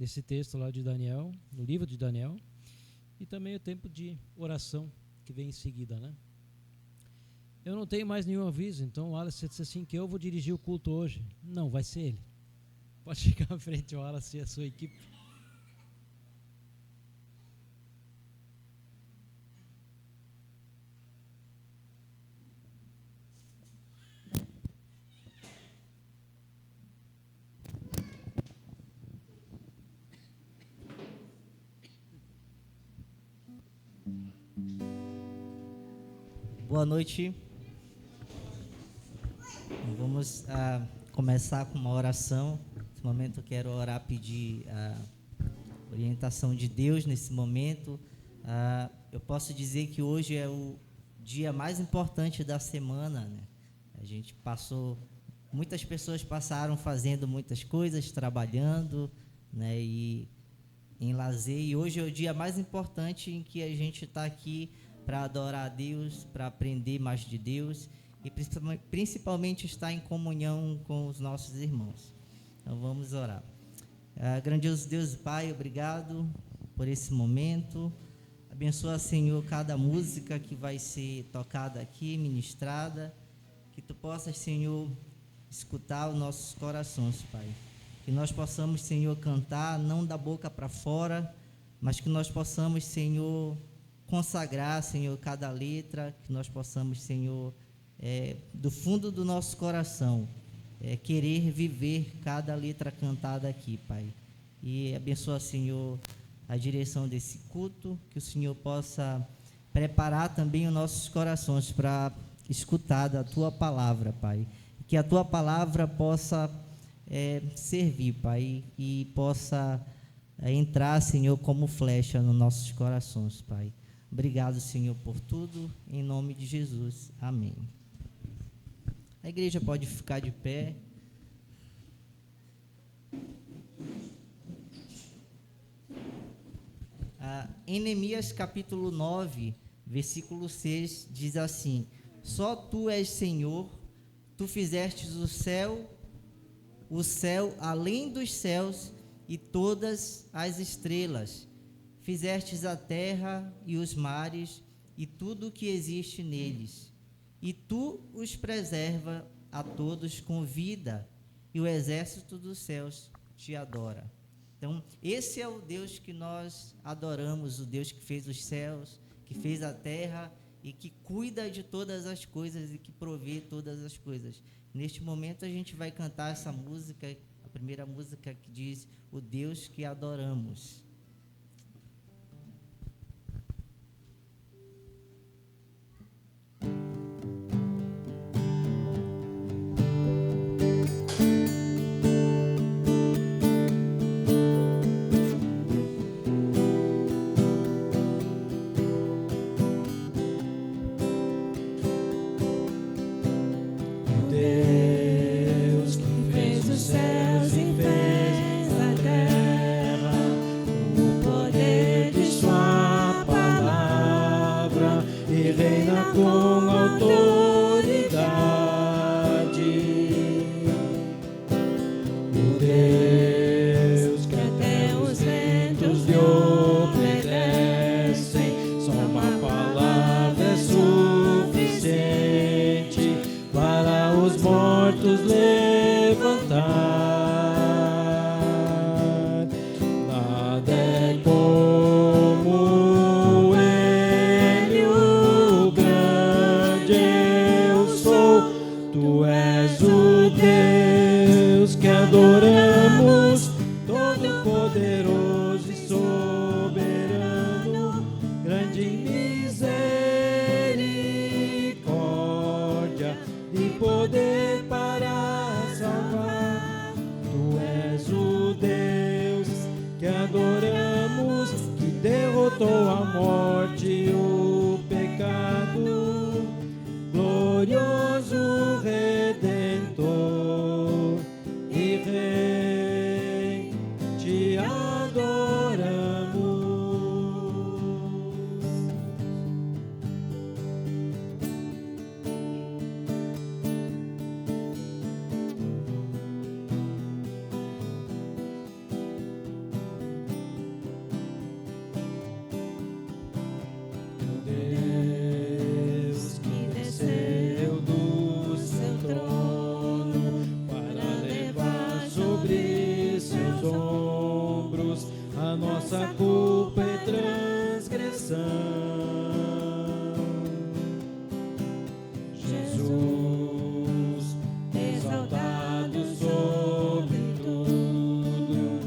desse texto lá de Daniel, no livro de Daniel, e também o tempo de oração que vem em seguida, né? Eu não tenho mais nenhum aviso, então o Wallace disse assim que eu vou dirigir o culto hoje. Não, vai ser ele. Pode ficar à frente, o Wallace e a sua equipe. Boa noite. Vamos começar com uma oração. Nesse momento eu quero orar, pedir a orientação de Deus nesse momento. Eu posso dizer que hoje é o dia mais importante da semana, né? A gente muitas pessoas passaram fazendo muitas coisas, trabalhando, né, e em lazer, e hoje é o dia mais importante em que a gente está aqui para adorar a Deus, para aprender mais de Deus e principalmente estar em comunhão com os nossos irmãos. Então vamos orar. Grandioso Deus Pai, obrigado por esse momento. Abençoa, Senhor, cada música que vai ser tocada aqui, ministrada, que Tu possas, Senhor, escutar os nossos corações, Pai. Que nós possamos, Senhor, cantar não da boca para fora, mas que nós possamos, Senhor, consagrar, Senhor, cada letra, que nós possamos, Senhor, do fundo do nosso coração, querer viver cada letra cantada aqui, Pai. E abençoa, Senhor, a direção desse culto, que o Senhor possa preparar também os nossos corações para escutar da Tua palavra, Pai. Que a Tua palavra possa servir, Pai, e possa entrar, Senhor, como flecha nos nossos corações, Pai. Obrigado, Senhor, por tudo, em nome de Jesus. Amém. A igreja pode ficar de pé. Em Neemias capítulo 9, versículo 6, diz assim: Só Tu és Senhor, Tu fizestes o céu além dos céus e todas as estrelas. Fizestes a terra e os mares e tudo o que existe neles. E Tu os preserva a todos com vida, e o exército dos céus Te adora. Então, esse é o Deus que nós adoramos, o Deus que fez os céus, que fez a terra e que cuida de todas as coisas e que provê todas as coisas. Neste momento a gente vai cantar essa música, a primeira música que diz: O Deus que adoramos. a nossa culpa e transgressão. Jesus, exaltado sobre tudo,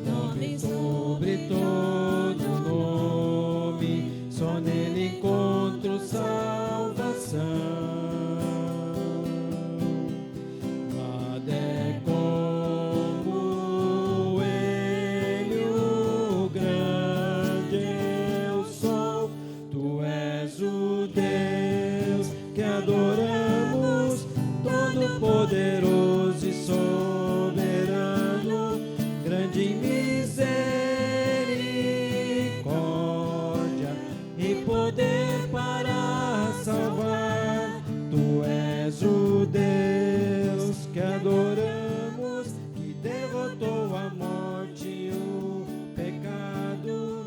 nome sobre todo nome, só nele encontro salvação. Poderoso e soberano, grande em misericórdia e poder para salvar. Tu és o Deus que adoramos, que derrotou a morte e o pecado,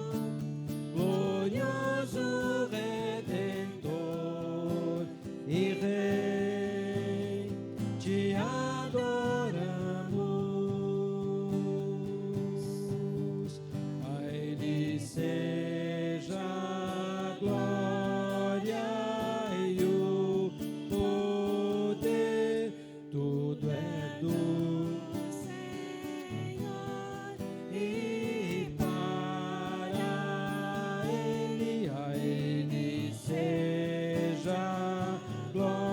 glorioso Redentor e Rei. Te adoramos, a Ele seja a glória e o poder, tudo é do Senhor e para Ele, a Ele seja a glória.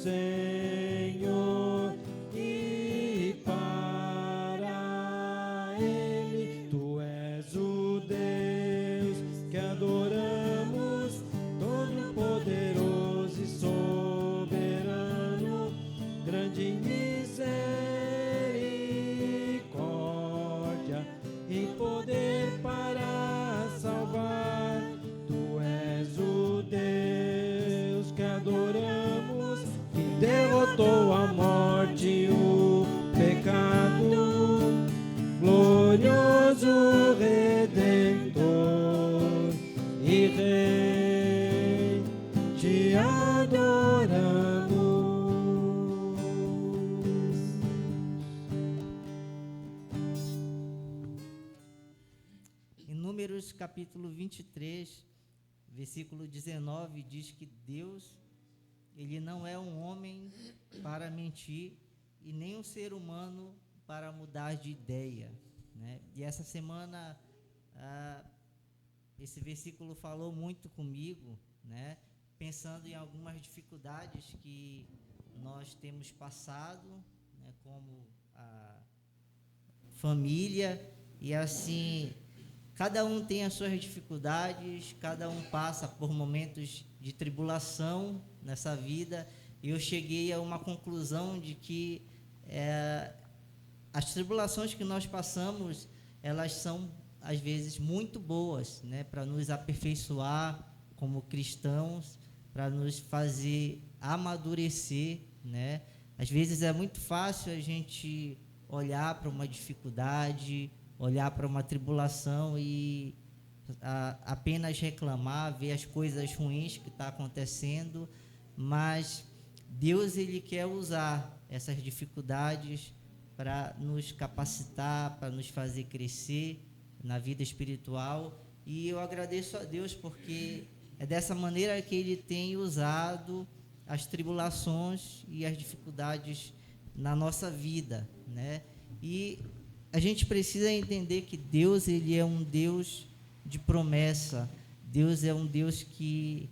Senhor, e para Ele, Tu és o Deus que adoramos, todo poderoso e soberano, grande em misericórdia e poder para salvar. Tu és o Deus que adoramos, derrotou a morte e o pecado, glorioso Redentor e Rei, te adoramos. Em Números capítulo 23, versículo 19, diz que Deus, Ele não é um homem para mentir e nem um ser humano para mudar de ideia, né? E essa semana esse versículo falou muito comigo, né? Pensando em algumas dificuldades que nós temos passado, né? Como a família, e assim, cada um tem as suas dificuldades, cada um passa por momentos de tribulação nessa vida, e eu cheguei a uma conclusão de que as tribulações que nós passamos, elas são às vezes muito boas, né, para nos aperfeiçoar como cristãos, para nos fazer amadurecer, né? Às vezes é muito fácil a gente olhar para uma dificuldade, olhar para uma tribulação e apenas reclamar, ver as coisas ruins que estão acontecendo, mas Deus, Ele quer usar essas dificuldades para nos capacitar, para nos fazer crescer na vida espiritual, e eu agradeço a Deus porque é dessa maneira que Ele tem usado as tribulações e as dificuldades na nossa vida, né? E a gente precisa entender que Deus, Ele é um Deus de promessa. Deus é um Deus que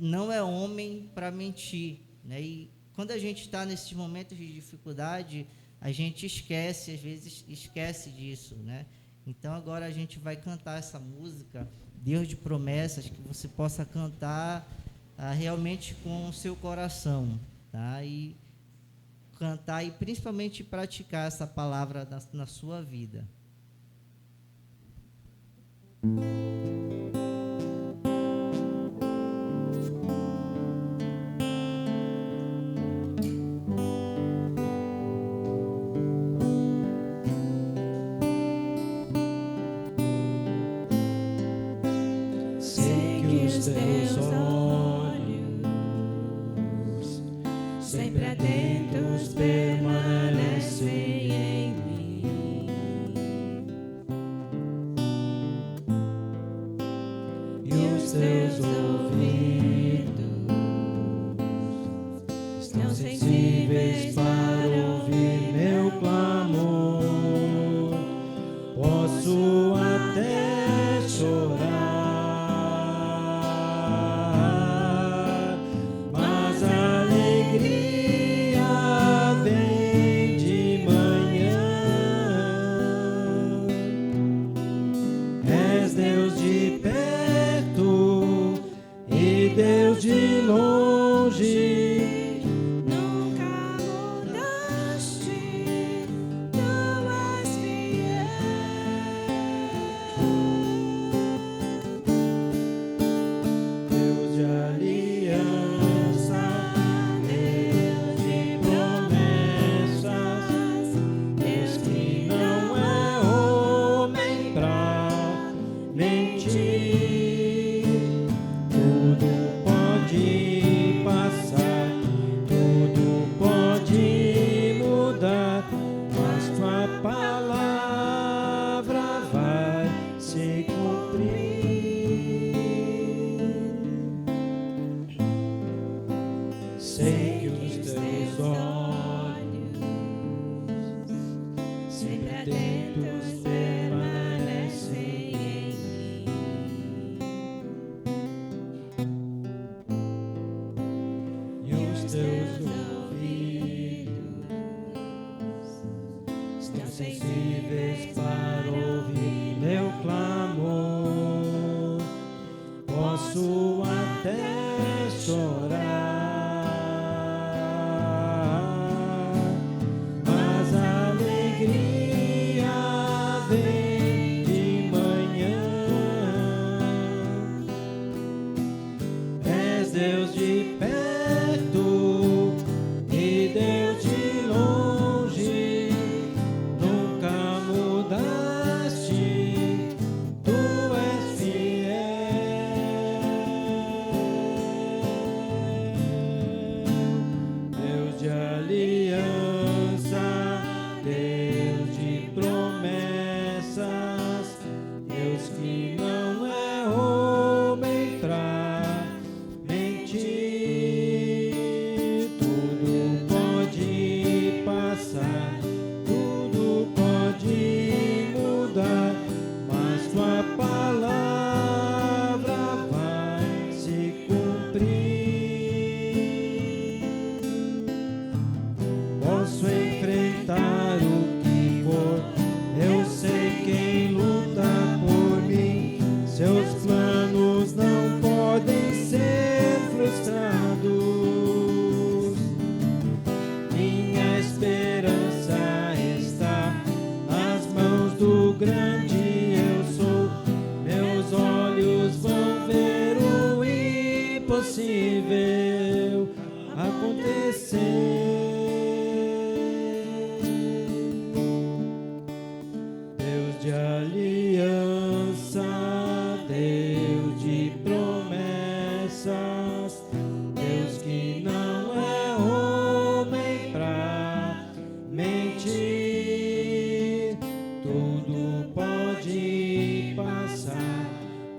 não é homem para mentir, né? E quando a gente está nesses momentos de dificuldade, a gente esquece, às vezes esquece disso, né? Então agora a gente vai cantar essa música, Deus de Promessas, que você possa cantar realmente com o seu coração, tá? E cantar e principalmente praticar essa palavra na sua vida. Sei que os teus olhos sempre atentos permanecem em mim. E os teus ouvidos estão sensíveis para ouvir meu clamor. Posso até chorar, mas a alegria vem de manhã. És Deus de perto e Deus de longe. Nunca mudaste, tu és fiel. Deus de aliança, Deus de promessas, Deus que não é homem pra mentir. Tudo pode passar, tudo pode mudar, mas tua palavra vai se cumprir. Sei que os teus olhos, sempre atentos, permanecem em mim. E os teus ouvidos estão sensíveis para ouvir meu clamor. Posso até chorar, mas a alegria vem de manhã. És Deus de perto e Deus de longe. Nunca mudaste, tu és fiel. Deus de aliança, Deus de promessas, Deus que não é homem pra mentir. Tudo pode passar, tudo pode mudar, mas tua palavra vai se cumprir. Posso enfrentar o que for, eu sei quem luta por mim. Seus planos não podem ser frustrados. Minha esperança está nas mãos do grande eu sou. Meus olhos vão ver o impossível acontecer. Deus de aliança, Deus de promessas, Deus que não é homem pra mentir. Tudo pode passar,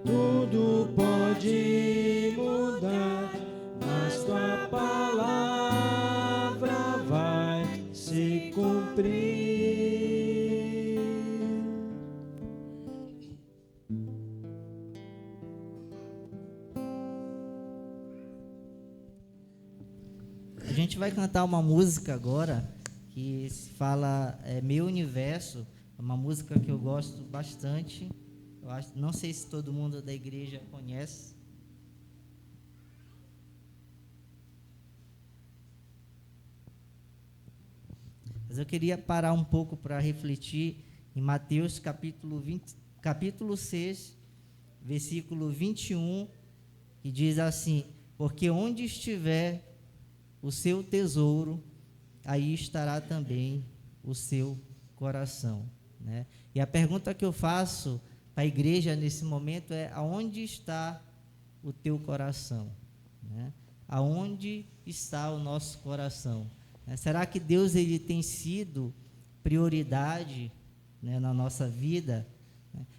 tudo pode mudar, mas tua palavra vai se cumprir. A gente vai cantar uma música agora que se fala Meu Universo, é uma música que eu gosto bastante. Eu acho, não sei se todo mundo da igreja conhece. Mas eu queria parar um pouco para refletir em Mateus capítulo 6, versículo 21, que diz assim: porque onde estiver o seu tesouro, aí estará também o seu coração, né? E a pergunta que eu faço para a igreja nesse momento é: aonde está o teu coração, né? aonde está o nosso coração? Será que Deus ele tem sido prioridade, né, na nossa vida?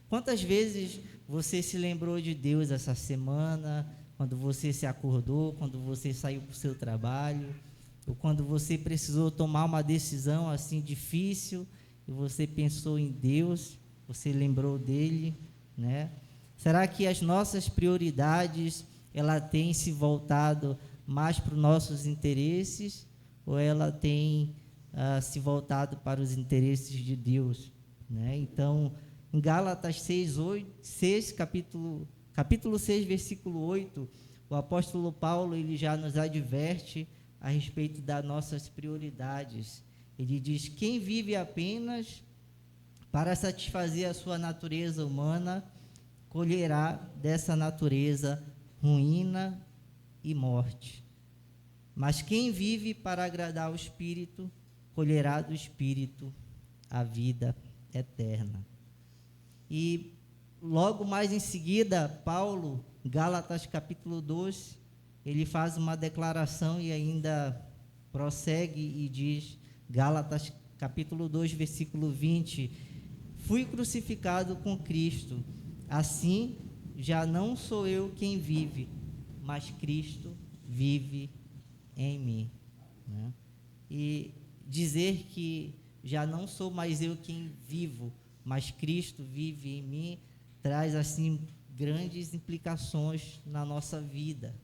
Quantas vezes você se lembrou de Deus essa semana, quando você se acordou, quando você saiu para o seu trabalho, ou quando você precisou tomar uma decisão assim difícil e você pensou em Deus, você lembrou dele, né? Será que as nossas prioridades ela tem se voltado mais para os nossos interesses ou ela tem se voltado para os interesses de Deus, né? Então, em Gálatas 6, capítulo 6, versículo 8, o apóstolo Paulo ele já nos adverte a respeito das nossas prioridades. Ele diz: quem vive apenas para satisfazer a sua natureza humana, colherá dessa natureza ruína e morte. Mas quem vive para agradar ao Espírito, colherá do Espírito a vida eterna. E logo mais em seguida, Paulo, Gálatas capítulo 2, ele faz uma declaração e ainda prossegue e diz, Gálatas capítulo 2, versículo 20, fui crucificado com Cristo, assim já não sou eu quem vive, mas Cristo vive em mim, né? E dizer que já não sou mais eu quem vivo, mas Cristo vive em mim, traz assim grandes implicações na nossa vida,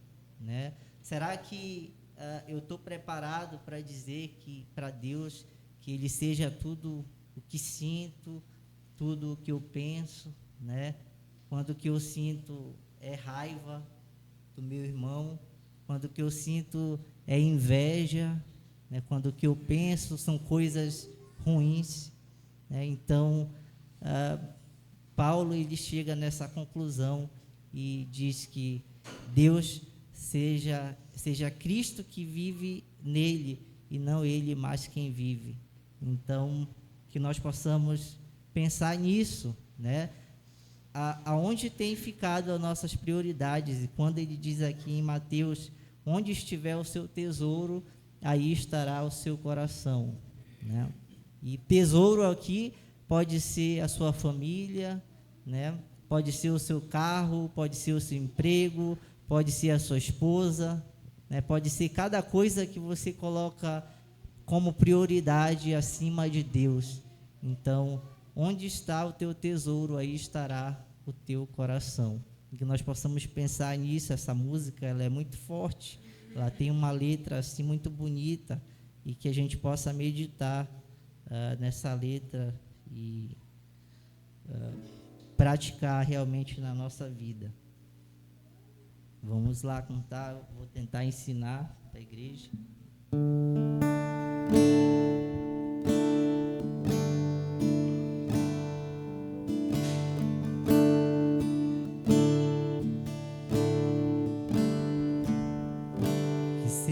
né? Será que eu estou preparado para dizer que para Deus que Ele seja tudo o que sinto, tudo o que eu penso, né? Quando o que eu sinto é raiva do meu irmão, quando o que eu sinto é inveja, né? Quando o que eu penso são coisas ruins, né? Então, Paulo ele chega nessa conclusão e diz que Deus seja Cristo que vive nele e não ele mais quem vive. Então, que nós possamos pensar nisso, né? Aonde tem ficado as nossas prioridades? E quando ele diz aqui em Mateus, onde estiver o seu tesouro, aí estará o seu coração, né? E tesouro aqui pode ser a sua família, né? Pode ser o seu carro, pode ser o seu emprego, pode ser a sua esposa, né? Pode ser cada coisa que você coloca como prioridade acima de Deus. Então, onde está o teu tesouro, aí estará o teu coração. E que nós possamos pensar nisso. Essa música ela é muito forte, ela tem uma letra assim muito bonita, e que a gente possa meditar nessa letra e praticar realmente na nossa vida. Vamos lá cantar, vou tentar ensinar para a igreja.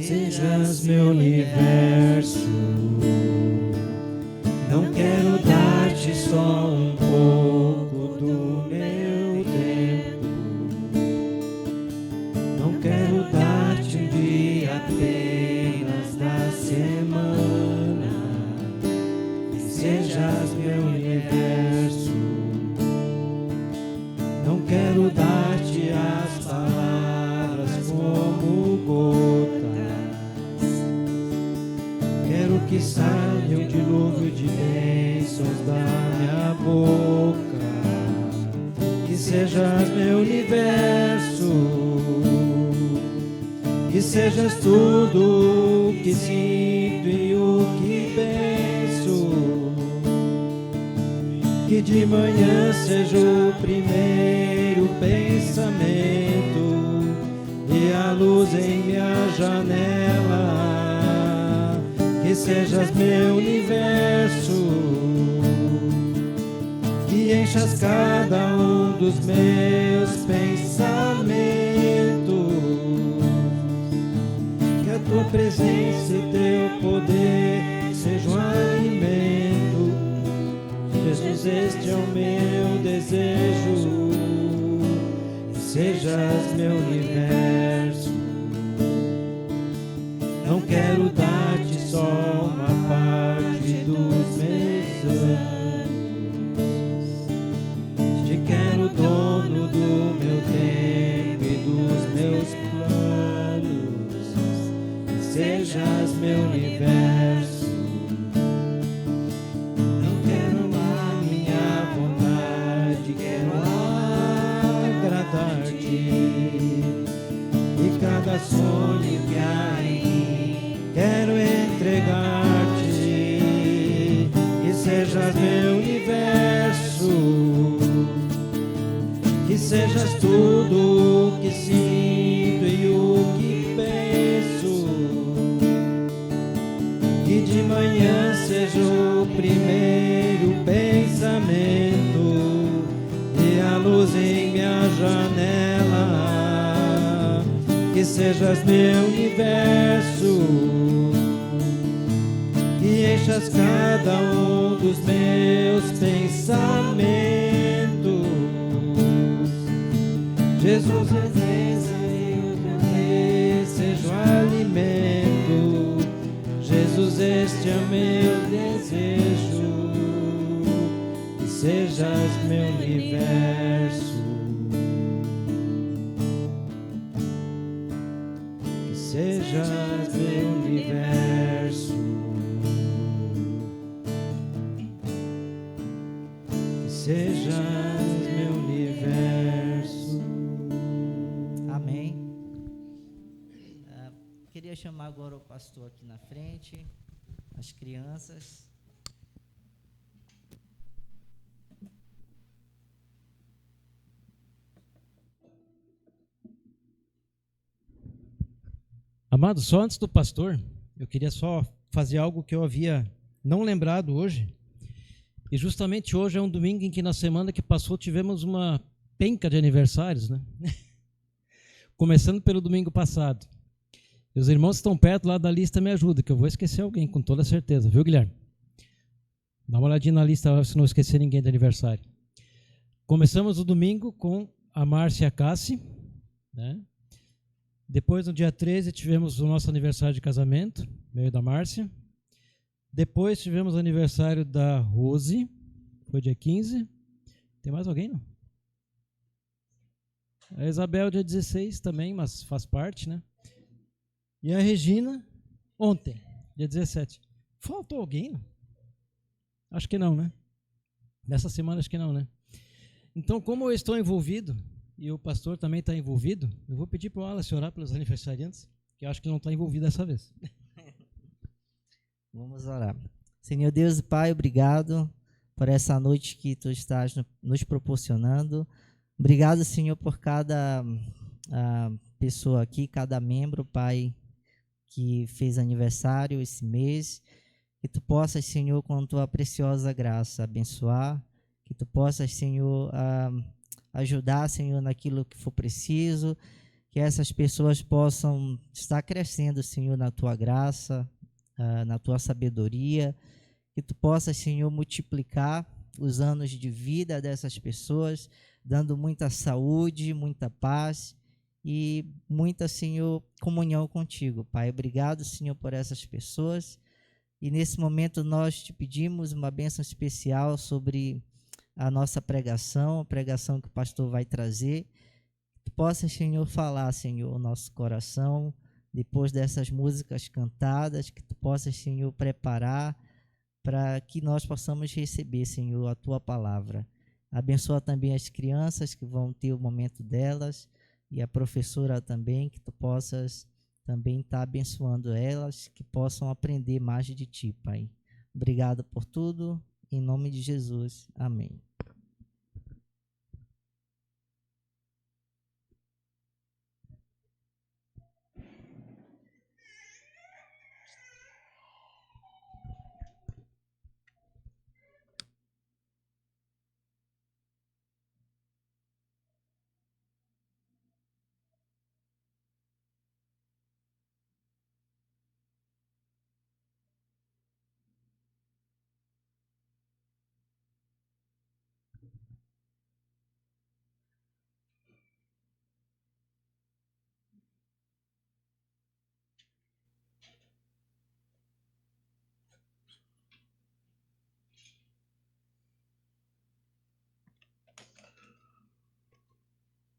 Sejas meu universo, não quero dar-te só um pouco do meu tempo, não quero dar-te um dia apenas da semana. Que sejas meu universo, não quero dar-te as palavras como gotas, quero que saia um dilúvio de bênçãos da minha boca. Que sejas meu universo, que sejas tudo o que sinto e o que penso. Que de manhã seja o primeiro pensamento e a luz em minha janela. Que sejas meu universo, que enchas cada um dos meus pensamentos. Que a tua presença e teu poder sejam um alimento. Jesus, este é o meu desejo, que sejas meu universo. Não quero dar-te só uma parte dos meus anos. Te quero dono do meu tempo e dos meus planos. Que sejas meu universo. Não quero a minha vontade, quero agradar-te. E cada sonho que há em mim, quero entregar-te. Que sejas meu universo, que sejas tudo o que sinto e o que penso. Que de manhã seja o primeiro pensamento e a luz em minha janela. Que sejas meu universo, que enchas cada um dos meus pensamentos. Jesus, presença e o poder seja o alimento. Jesus, este é o meu desejo, que sejas meu universo. Que sejas meu universo. Que sejas meu universo. Amém. Queria chamar agora o pastor aqui na frente, as crianças. Amado, só antes do pastor, eu queria só fazer algo que eu havia não lembrado hoje. E justamente hoje é um domingo em que na semana que passou tivemos uma penca de aniversários, né? Começando pelo domingo passado. E os irmãos que estão perto lá da lista me ajudam, que eu vou esquecer alguém, com toda certeza, viu, Guilherme? Dá uma olhadinha na lista se não esquecer ninguém de aniversário. Começamos o domingo com a Márcia Cassi, né? Depois, no dia 13, tivemos o nosso aniversário de casamento, meio da Márcia. Depois tivemos o aniversário da Rose, foi dia 15. Tem mais alguém, não? A Isabel, dia 16 também, mas faz parte, né? E a Regina, ontem, dia 17. Faltou alguém, não? Acho que não, né? Nessa semana, acho que não, né? Então, como eu estou envolvido, e o pastor também está envolvido, eu vou pedir para o Wallace orar pelos aniversariantes, que eu acho que não está envolvido dessa vez. Vamos orar. Senhor Deus e Pai, obrigado por essa noite que Tu estás nos proporcionando. Obrigado, Senhor, por cada pessoa aqui, cada membro, Pai, que fez aniversário esse mês. Que Tu possas, Senhor, com Tua preciosa graça, abençoar. Que Tu possas, Senhor, ajudar, Senhor, naquilo que for preciso. Que essas pessoas possam estar crescendo, Senhor, na Tua graça, na Tua sabedoria. Que Tu possas, Senhor, multiplicar os anos de vida dessas pessoas, dando muita saúde, muita paz e muita, Senhor, comunhão contigo, Pai. Obrigado, Senhor, por essas pessoas. E nesse momento nós te pedimos uma bênção especial sobre a nossa pregação, a pregação que o pastor vai trazer. Que possa, Senhor, falar, Senhor, o nosso coração, depois dessas músicas cantadas, que Tu possas, Senhor, preparar para que nós possamos receber, Senhor, a Tua palavra. Abençoa também as crianças que vão ter o momento delas e a professora também, que Tu possas também estar abençoando elas, que possam aprender mais de Ti, Pai. Obrigado por tudo, em nome de Jesus. Amém.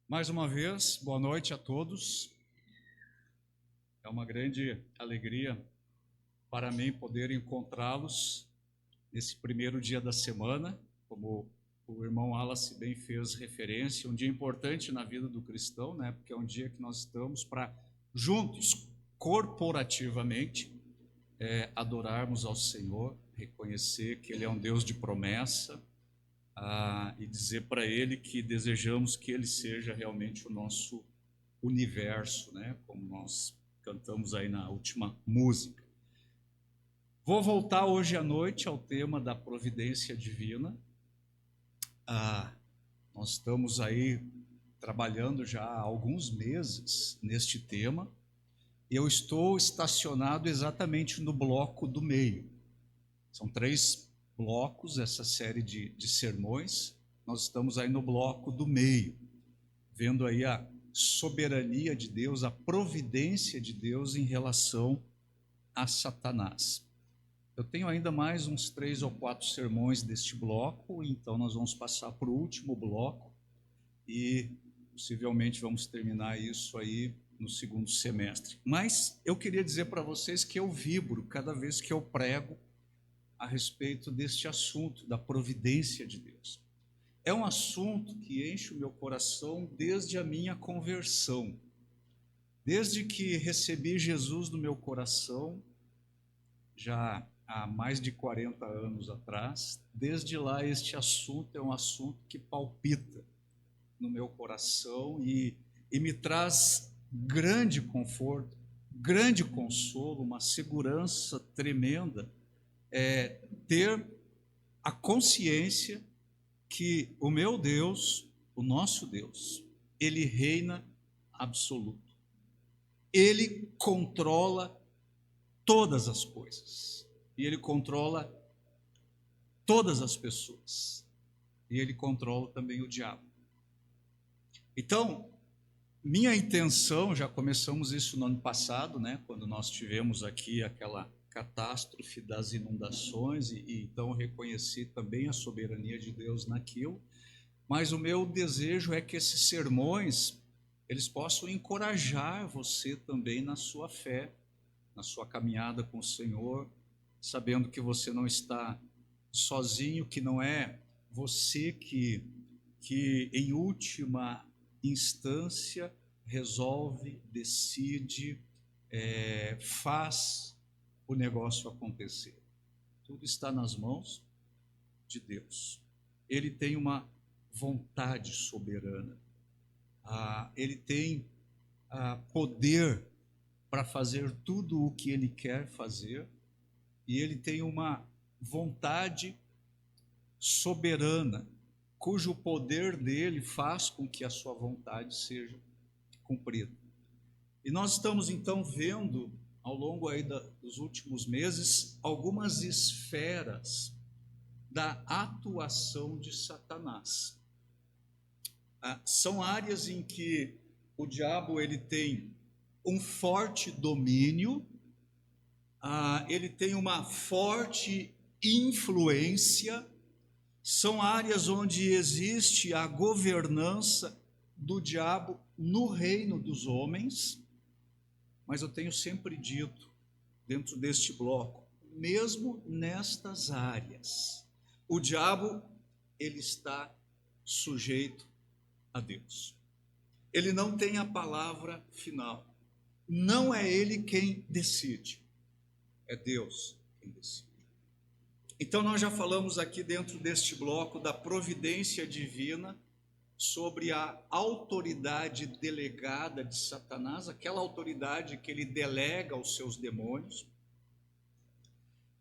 Mais uma vez, boa noite a todos. É uma grande alegria para mim poder encontrá-los nesse primeiro dia da semana, como o irmão Wallace bem fez referência, um dia importante na vida do cristão, né? Porque é um dia que nós estamos para, juntos, corporativamente, adorarmos ao Senhor, reconhecer que Ele é um Deus de promessa, e dizer para Ele que desejamos que Ele seja realmente o nosso universo, né? Como nós cantamos aí na última música. Vou voltar hoje à noite ao tema da providência divina. Nós estamos aí trabalhando já há alguns meses neste tema. Eu estou estacionado exatamente no bloco do meio. São 3 blocos, essa série de sermões. Nós estamos aí no bloco do meio, vendo aí a soberania de Deus, a providência de Deus em relação a Satanás. Eu tenho ainda mais uns 3 ou 4 sermões deste bloco, então nós vamos passar para o último bloco e possivelmente vamos terminar isso aí no segundo semestre. Mas eu queria dizer para vocês que eu vibro cada vez que eu prego a respeito deste assunto da providência de Deus. É um assunto que enche o meu coração desde a minha conversão. Desde que recebi Jesus no meu coração, já há mais de 40 anos atrás, desde lá este assunto é um assunto que palpita no meu coração e me traz grande conforto, grande consolo, uma segurança tremenda, ter a consciência que o meu Deus, o nosso Deus, Ele reina absoluto. Ele controla todas as coisas. E Ele controla todas as pessoas. E Ele controla também o diabo. Então, minha intenção, já começamos isso no ano passado, né, quando nós tivemos aqui aquela catástrofe das inundações, e então reconheci também a soberania de Deus naquilo, mas o meu desejo é que esses sermões, eles possam encorajar você também na sua fé, na sua caminhada com o Senhor, sabendo que você não está sozinho, que não é você que em última instância resolve, decide, faz o negócio acontecer. Tudo está nas mãos de Deus. Ele tem uma vontade soberana. Ele tem poder para fazer tudo o que Ele quer fazer, e Ele tem uma vontade soberana, cujo poder dele faz com que a sua vontade seja cumprida. E nós estamos então vendo, ao longo aí dos últimos meses, algumas esferas da atuação de Satanás. São áreas em que o diabo ele tem um forte domínio, ele tem uma forte influência, são áreas onde existe a governança do diabo no reino dos homens, mas eu tenho sempre dito, dentro deste bloco, mesmo nestas áreas, o diabo, ele está sujeito a Deus. Ele não tem a palavra final. Não é ele quem decide, é Deus quem decide. Então nós já falamos aqui dentro deste bloco da providência divina, sobre a autoridade delegada de Satanás, aquela autoridade que ele delega aos seus demônios.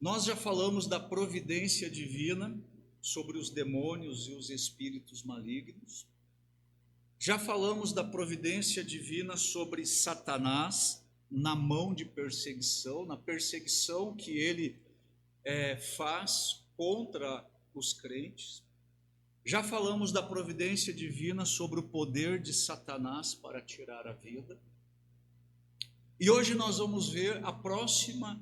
Nós já falamos da providência divina sobre os demônios e os espíritos malignos. Já falamos da providência divina sobre Satanás na mão de perseguição, na perseguição que ele faz contra os crentes. Já falamos da providência divina sobre o poder de Satanás para tirar a vida. E hoje nós vamos ver a próxima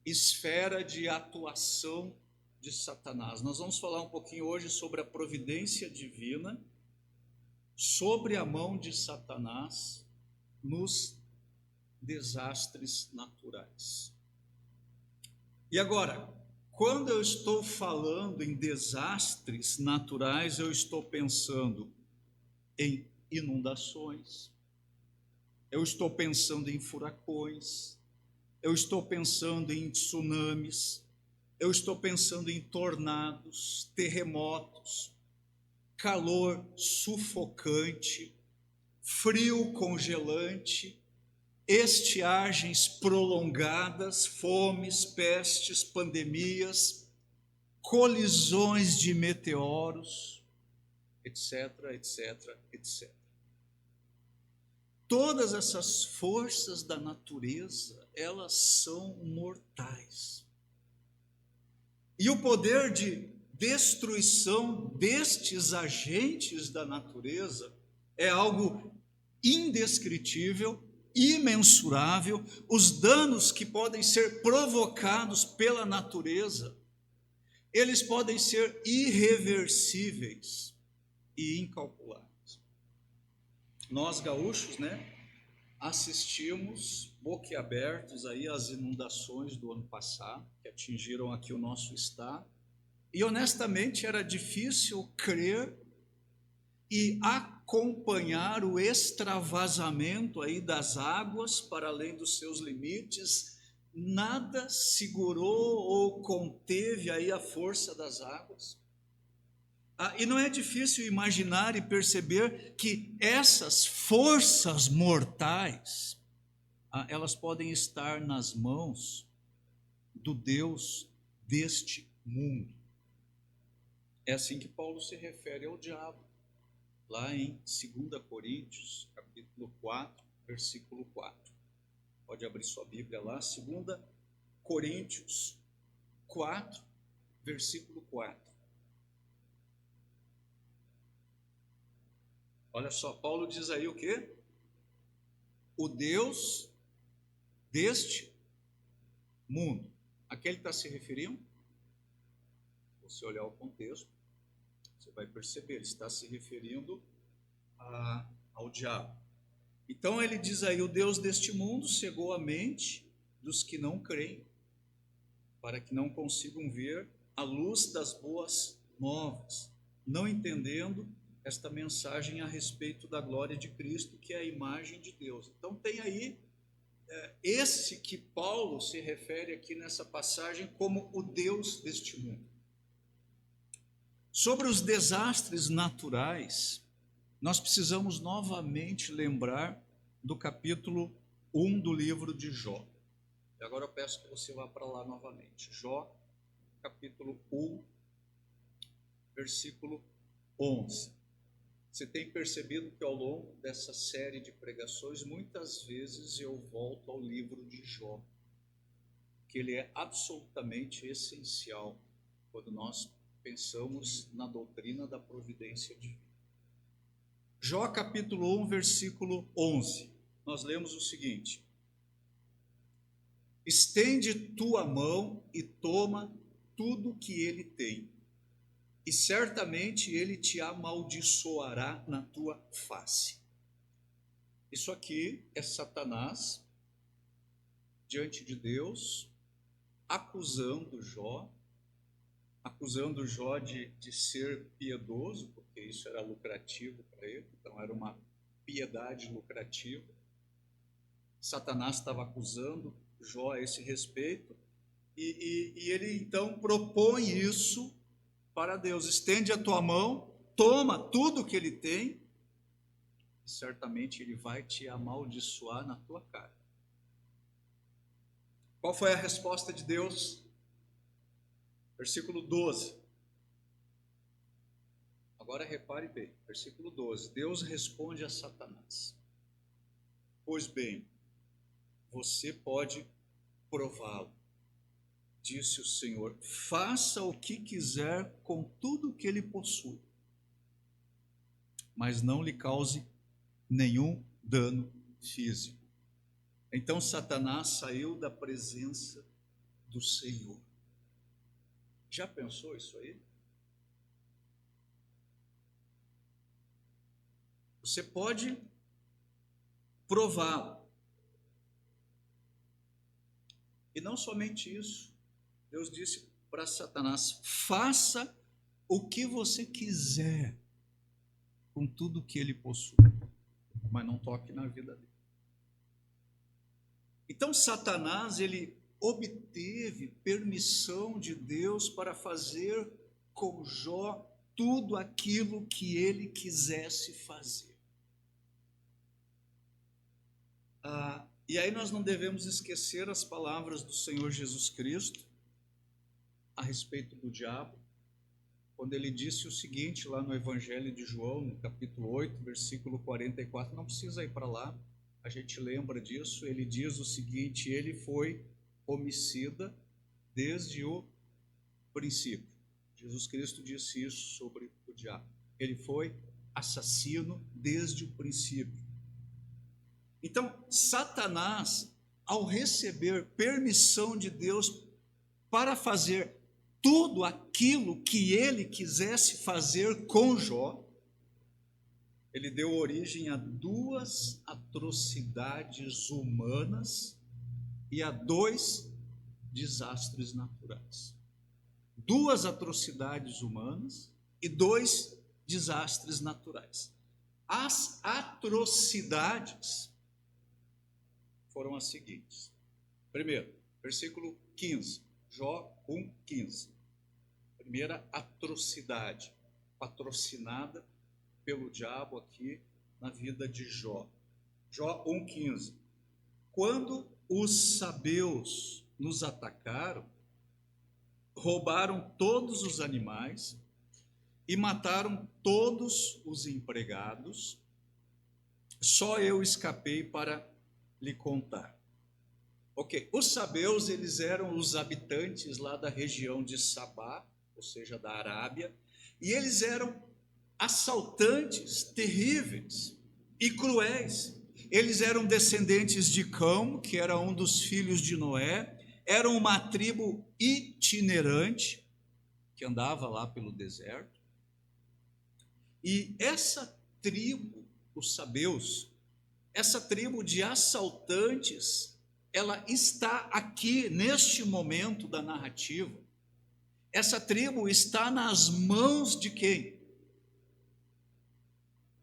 esfera de atuação de Satanás. Nós vamos falar um pouquinho hoje sobre a providência divina, sobre a mão de Satanás nos desastres naturais. E agora, quando eu estou falando em desastres naturais, eu estou pensando em inundações, eu estou pensando em furacões, eu estou pensando em tsunamis, eu estou pensando em tornados, terremotos, calor sufocante, frio congelante, estiagens prolongadas, fomes, pestes, pandemias, colisões de meteoros, etc, etc, etc. Todas essas forças da natureza, elas são mortais. E o poder de destruição destes agentes da natureza é algo indescritível, imensurável. Os danos que podem ser provocados pela natureza, eles podem ser irreversíveis e incalculáveis. Nós gaúchos, assistimos boquiabertos aí às inundações do ano passado, que atingiram aqui o nosso estado, e honestamente era difícil crer e acompanhar o extravasamento aí das águas para além dos seus limites. Nada segurou ou conteve aí a força das águas. E não é difícil imaginar e perceber que essas forças mortais, elas podem estar nas mãos do Deus deste mundo. É assim que Paulo se refere ao diabo, lá em 2 Coríntios, capítulo 4, versículo 4. Pode abrir sua Bíblia lá, 2 Coríntios 4, versículo 4. Olha só, Paulo diz aí o quê? O Deus deste mundo. A que ele está se referindo? Se você olhar o contexto, você vai perceber, ele está se referindo ao diabo. Então ele diz aí, o Deus deste mundo cegou a mente dos que não creem, para que não consigam ver a luz das boas novas, não entendendo esta mensagem a respeito da glória de Cristo, que é a imagem de Deus. Então tem aí esse que Paulo se refere aqui nessa passagem como o Deus deste mundo. Sobre os desastres naturais, nós precisamos novamente lembrar do capítulo 1 do livro de Jó. E agora eu peço que você vá para lá novamente. Jó, capítulo 1, versículo 11. Você tem percebido que ao longo dessa série de pregações, muitas vezes eu volto ao livro de Jó, que ele é absolutamente essencial quando nós pensamos na doutrina da providência divina. Jó capítulo 1, versículo 11, nós lemos o seguinte: estende tua mão e toma tudo que ele tem, e certamente ele te amaldiçoará na tua face. Isso aqui é Satanás diante de Deus, acusando Jó de ser piedoso, porque isso era lucrativo para ele, então era uma piedade lucrativa. Satanás estava acusando Jó a esse respeito, e ele então propõe isso para Deus: estende a tua mão, toma tudo que ele tem, e certamente ele vai te amaldiçoar na tua cara. Qual foi a resposta de Deus? Versículo 12. Agora repare bem, versículo 12. Deus responde a Satanás: pois bem, você pode prová-lo, disse o Senhor, faça o que quiser com tudo que ele possui, mas não lhe cause nenhum dano físico. Então Satanás saiu da presença do Senhor. Já pensou isso aí? Você pode prová-lo. E não somente isso. Deus disse para Satanás: faça o que você quiser com tudo que ele possui, mas não toque na vida dele. Então Satanás, ele obteve permissão de Deus para fazer com Jó tudo aquilo que ele quisesse fazer. E aí nós não devemos esquecer as palavras do Senhor Jesus Cristo a respeito do diabo, quando ele disse o seguinte lá no Evangelho de João, no capítulo 8, versículo 44, não precisa ir para lá, a gente lembra disso. Ele diz o seguinte: ele foi homicida desde o princípio. Jesus Cristo disse isso sobre o diabo. Ele foi assassino desde o princípio. Então, Satanás, ao receber permissão de Deus para fazer tudo aquilo que ele quisesse fazer com Jó, ele deu origem a duas atrocidades humanas e a dois desastres naturais. Duas atrocidades humanas e dois desastres naturais. As atrocidades foram as seguintes. Primeiro, versículo 15, Jó 1,15. Primeira atrocidade patrocinada pelo diabo aqui na vida de Jó. Jó 1,15. Quando os sabeus nos atacaram, roubaram todos os animais e mataram todos os empregados, só eu escapei para lhe contar. Ok, os sabeus, eles eram os habitantes lá da região de Sabá, ou seja, da Arábia, e eles eram assaltantes terríveis e cruéis. Eles eram descendentes de Cão, que era um dos filhos de Noé, eram uma tribo itinerante, que andava lá pelo deserto, e essa tribo, os sabeus, essa tribo de assaltantes, ela está aqui neste momento da narrativa. Essa tribo está nas mãos de quem?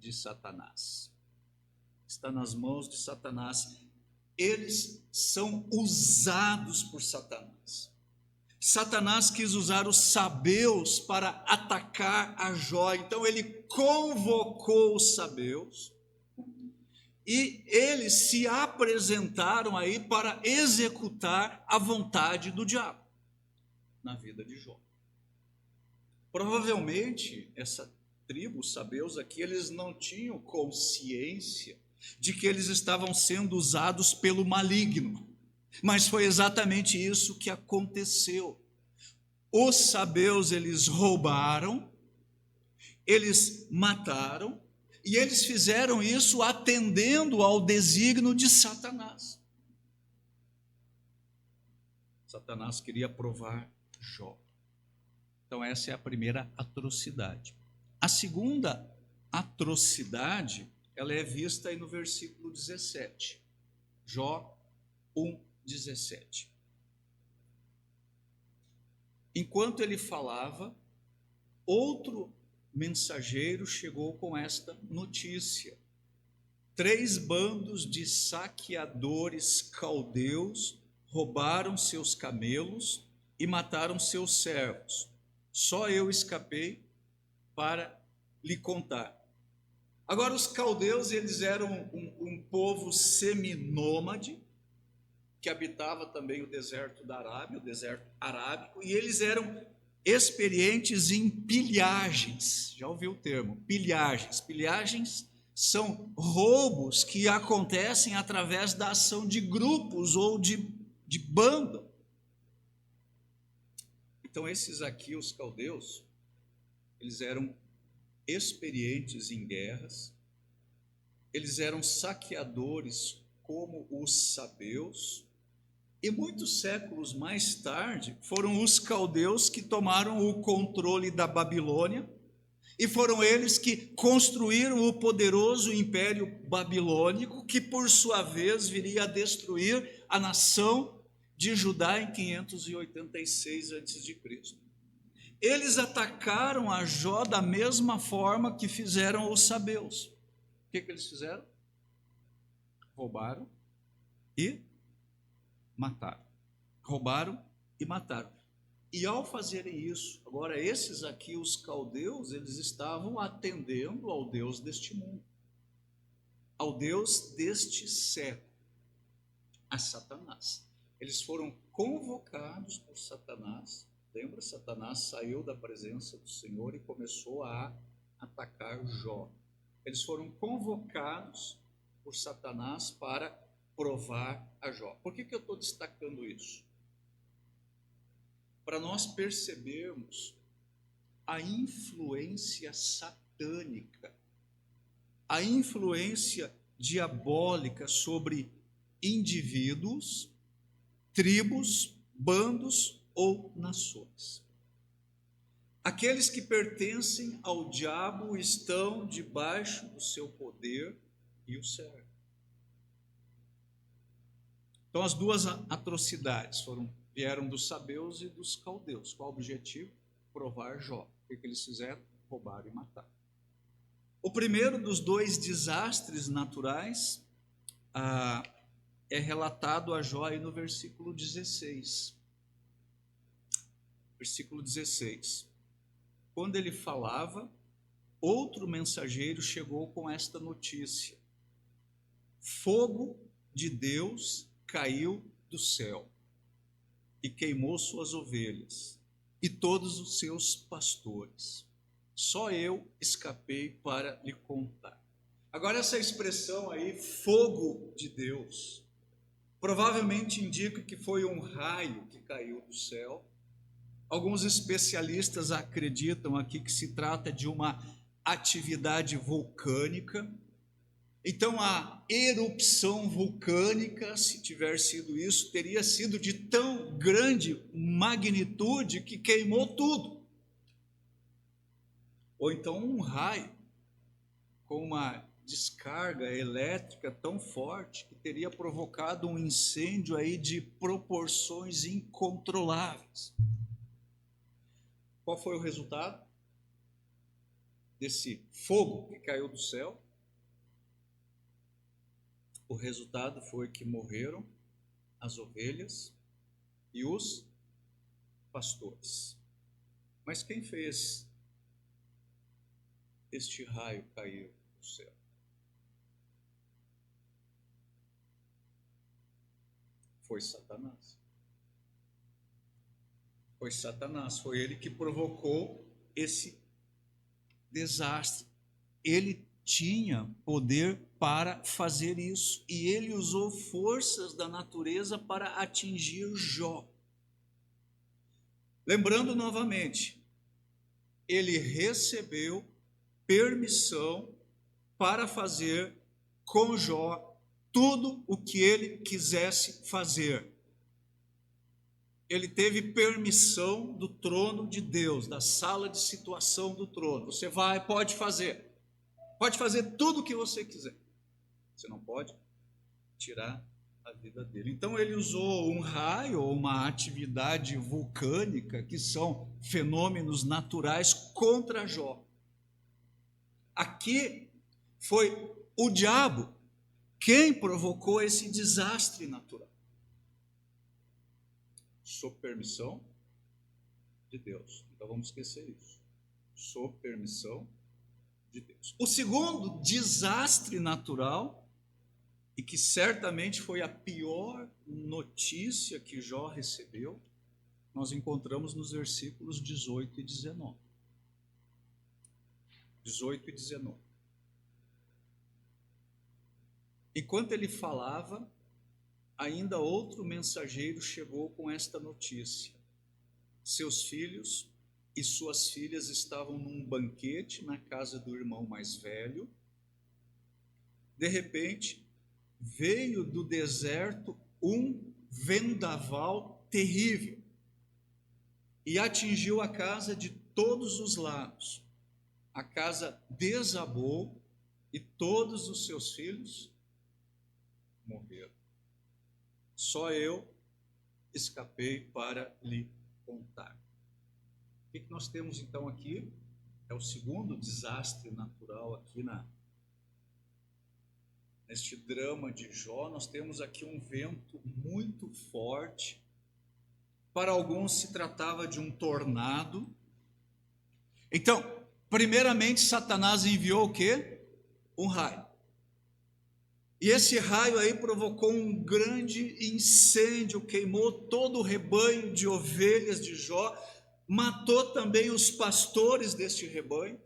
De Satanás. Está nas mãos de Satanás. Eles são usados por Satanás. Satanás quis usar os sabeus para atacar a Jó. Então ele convocou os sabeus e eles se apresentaram aí para executar a vontade do diabo na vida de Jó. Provavelmente essa tribo, os sabeus aqui, eles não tinham consciência de que eles estavam sendo usados pelo maligno, mas foi exatamente isso que aconteceu. Os sabeus, eles roubaram, eles mataram, e eles fizeram isso atendendo ao desígnio de Satanás. Satanás queria provar Jó. Então essa é a primeira atrocidade. A segunda atrocidade, ela é vista aí no versículo 17. Jó 1:17. Enquanto ele falava, outro mensageiro chegou com esta notícia: 3 bandos de saqueadores caldeus roubaram seus camelos e mataram seus servos. Só eu escapei para lhe contar. Agora, os caldeus, eles eram um povo seminômade, que habitava também o deserto da Arábia, o deserto arábico, e eles eram experientes em pilhagens. Já ouviu o termo? Pilhagens. Pilhagens são roubos que acontecem através da ação de grupos ou de banda. Então, esses aqui, os caldeus, eles eram experientes em guerras, eles eram saqueadores como os sabeus, e muitos séculos mais tarde foram os caldeus que tomaram o controle da Babilônia E foram eles que construíram o poderoso Império Babilônico, que por sua vez viria a destruir a nação de Judá em 586 a.C. Eles atacaram a Jó da mesma forma que fizeram os sabeus. O que eles fizeram? Roubaram e mataram. Roubaram e mataram. E ao fazerem isso, agora esses aqui, os caldeus, eles estavam atendendo ao Deus deste mundo, ao Deus deste século, a Satanás. Eles foram convocados por Satanás. Lembra? Satanás saiu da presença do Senhor e começou a atacar Jó. Eles foram convocados por Satanás para provar a Jó. Por que eu estou destacando isso? Para nós percebermos a influência satânica, a influência diabólica sobre indivíduos, tribos, bandos ou nações. Aqueles que pertencem ao diabo estão debaixo do seu poder e o servem. Então as duas atrocidades vieram dos sabeus e dos caldeus. Qual o objetivo? Provar Jó. O que eles fizeram? Roubaram e mataram. O primeiro dos dois desastres naturais é relatado a Jó aí no versículo 16. Versículo 16. Quando ele falava, outro mensageiro chegou com esta notícia: fogo de Deus caiu do céu e queimou suas ovelhas e todos os seus pastores. Só eu escapei para lhe contar. Agora essa expressão aí, fogo de Deus, provavelmente indica que foi um raio que caiu do céu. Alguns especialistas acreditam aqui que se trata de uma atividade vulcânica. Então a erupção vulcânica, se tiver sido isso, teria sido de tão grande magnitude que queimou tudo. Ou então um raio com uma descarga elétrica tão forte que teria provocado um incêndio aí de proporções incontroláveis. Qual foi o resultado desse fogo que caiu do céu? O resultado foi que morreram as ovelhas e os pastores. Mas quem fez este raio cair do céu? Foi Satanás. Foi Satanás, foi ele que provocou esse desastre. Ele tinha poder para fazer isso e ele usou forças da natureza para atingir Jó. Lembrando novamente, ele recebeu permissão para fazer com Jó tudo o que ele quisesse fazer. Ele teve permissão do trono de Deus, da sala de situação do trono. Você pode fazer tudo o que você quiser. Você não pode tirar a vida dele. Então ele usou um raio ou uma atividade vulcânica, que são fenômenos naturais, contra Jó. Aqui foi o diabo quem provocou esse desastre natural. Sob permissão de Deus. Então vamos esquecer isso. Sob permissão de Deus. O segundo desastre natural, e que certamente foi a pior notícia que Jó recebeu, nós encontramos nos versículos 18 e 19. 18 e 19. Enquanto ele falava, ainda outro mensageiro chegou com esta notícia: seus filhos e suas filhas estavam num banquete na casa do irmão mais velho. De repente, veio do deserto um vendaval terrível e atingiu a casa de todos os lados. a casa desabou e todos os seus filhos morreram. Só eu escapei para lhe contar. O que nós temos então aqui? É o segundo desastre natural aqui neste drama de Jó. Nós temos aqui um vento muito forte. Para alguns se tratava de um tornado. Então, primeiramente Satanás enviou o quê? Um raio. E esse raio aí provocou um grande incêndio, queimou todo o rebanho de ovelhas de Jó, matou também os pastores deste rebanho.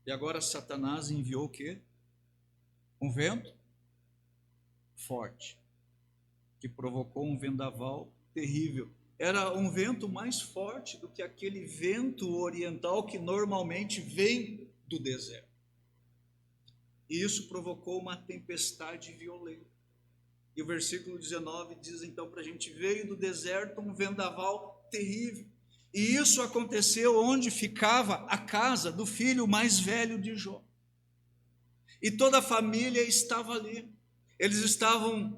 E agora Satanás enviou o quê? Um vento forte, que provocou um vendaval terrível. Era um vento mais forte do que aquele vento oriental que normalmente vem do deserto. E isso provocou uma tempestade violenta. E o versículo 19 diz então para a gente: veio do deserto um vendaval terrível. E isso aconteceu onde ficava a casa do filho mais velho de Jó. E toda a família estava ali.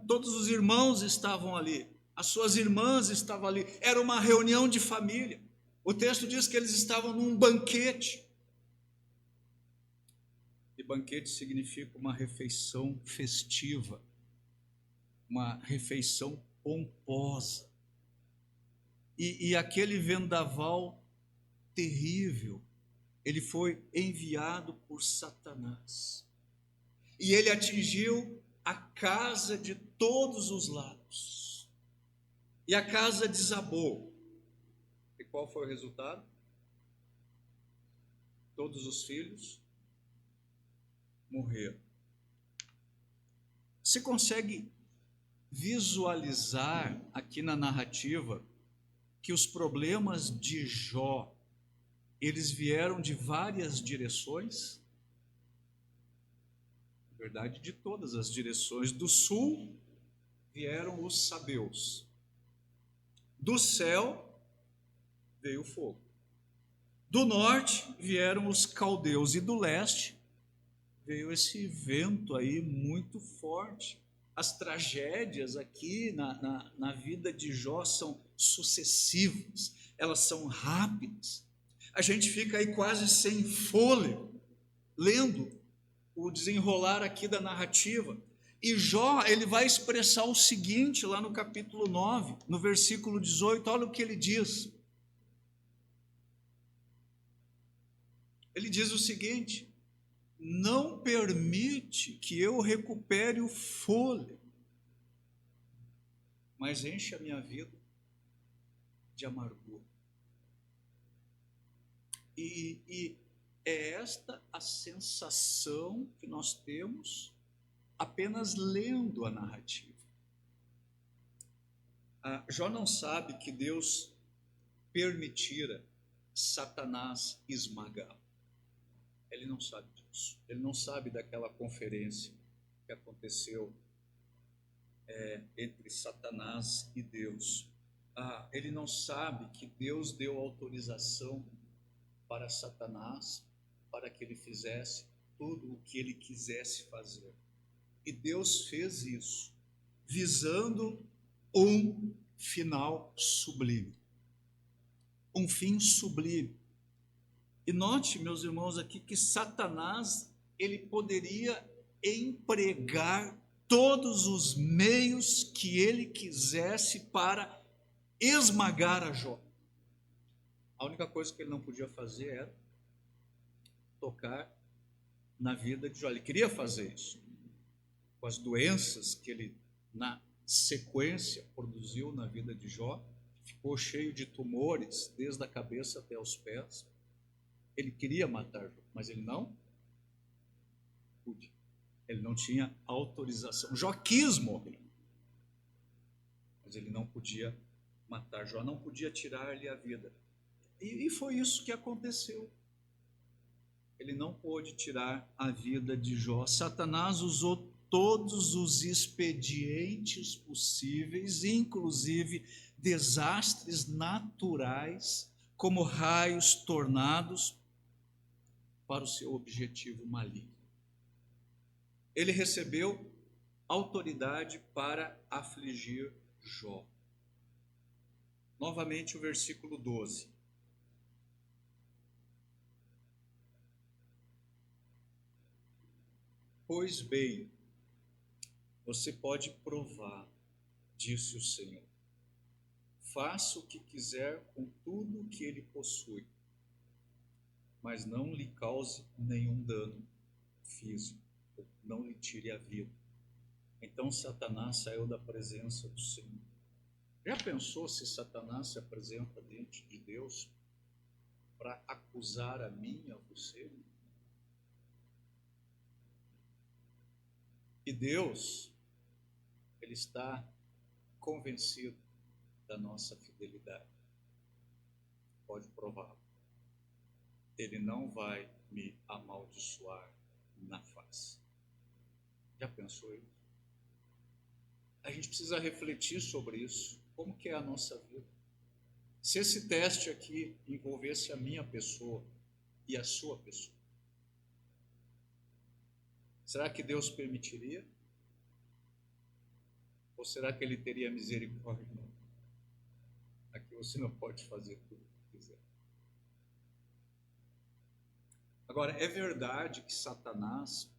Todos os irmãos estavam ali. As suas irmãs estavam ali. Era uma reunião de família. O texto diz que eles estavam num banquete. E banquete significa uma refeição festiva, uma refeição pomposa. E aquele vendaval terrível, ele foi enviado por Satanás. E ele atingiu a casa de todos os lados. E a casa desabou. E qual foi o resultado? Todos os filhos morreram. Você consegue visualizar aqui na narrativa que os problemas de Jó, eles vieram de várias direções? Na verdade, de todas as direções. Do sul vieram os sabeus. Do céu veio o fogo. Do norte vieram os caldeus e do leste veio esse vento aí muito forte. As tragédias aqui na vida de Jó são sucessivas, elas são rápidas. A gente fica aí quase sem fôlego, lendo o desenrolar aqui da narrativa. E Jó, ele vai expressar o seguinte lá no capítulo 9, no versículo 18, olha o que ele diz. Ele diz o seguinte: não permite que eu recupere o fôlego, mas enche a minha vida de amargura. E é esta a sensação que nós temos apenas lendo a narrativa. Jó não sabe que Deus permitira Satanás esmagá-lo. Ele não sabe disso. Ele não sabe daquela conferência que aconteceu entre Satanás e Deus. Ele não sabe que Deus deu autorização para Satanás para que ele fizesse tudo o que ele quisesse fazer. E Deus fez isso visando um final sublime. Um fim sublime. E note, meus irmãos, aqui que Satanás, ele poderia empregar todos os meios que ele quisesse para esmagar a Jó. A única coisa que ele não podia fazer era tocar na vida de Jó. Ele queria fazer isso. Com as doenças que ele, na sequência, produziu na vida de Jó, ficou cheio de tumores, desde a cabeça até os pés. Ele queria matar Jó, mas ele não podia. Ele não tinha autorização. Jó quis morrer, mas ele não podia matar Jó, não podia tirar-lhe a vida. E foi isso que aconteceu. Ele não pôde tirar a vida de Jó. Satanás usou todos os expedientes possíveis, inclusive desastres naturais, como raios, tornados, para o seu objetivo maligno. Ele recebeu autoridade para afligir Jó. Novamente o versículo 12. Pois bem, você pode provar, disse o Senhor. Faça o que quiser com tudo o que ele possui, mas não lhe cause nenhum dano físico, não lhe tire a vida. Então Satanás saiu da presença do Senhor. Já pensou se Satanás se apresenta diante de Deus para acusar a mim e a você? E Deus, Ele está convencido da nossa fidelidade. Pode prová-lo. Ele não vai me amaldiçoar na face. Já pensou isso? A gente precisa refletir sobre isso. Como que é a nossa vida? Se esse teste aqui envolvesse a minha pessoa e a sua pessoa, será que Deus permitiria? Ou será que Ele teria misericórdia? Não. Aqui você não pode fazer tudo o que quiser. Agora, é verdade que Satanás,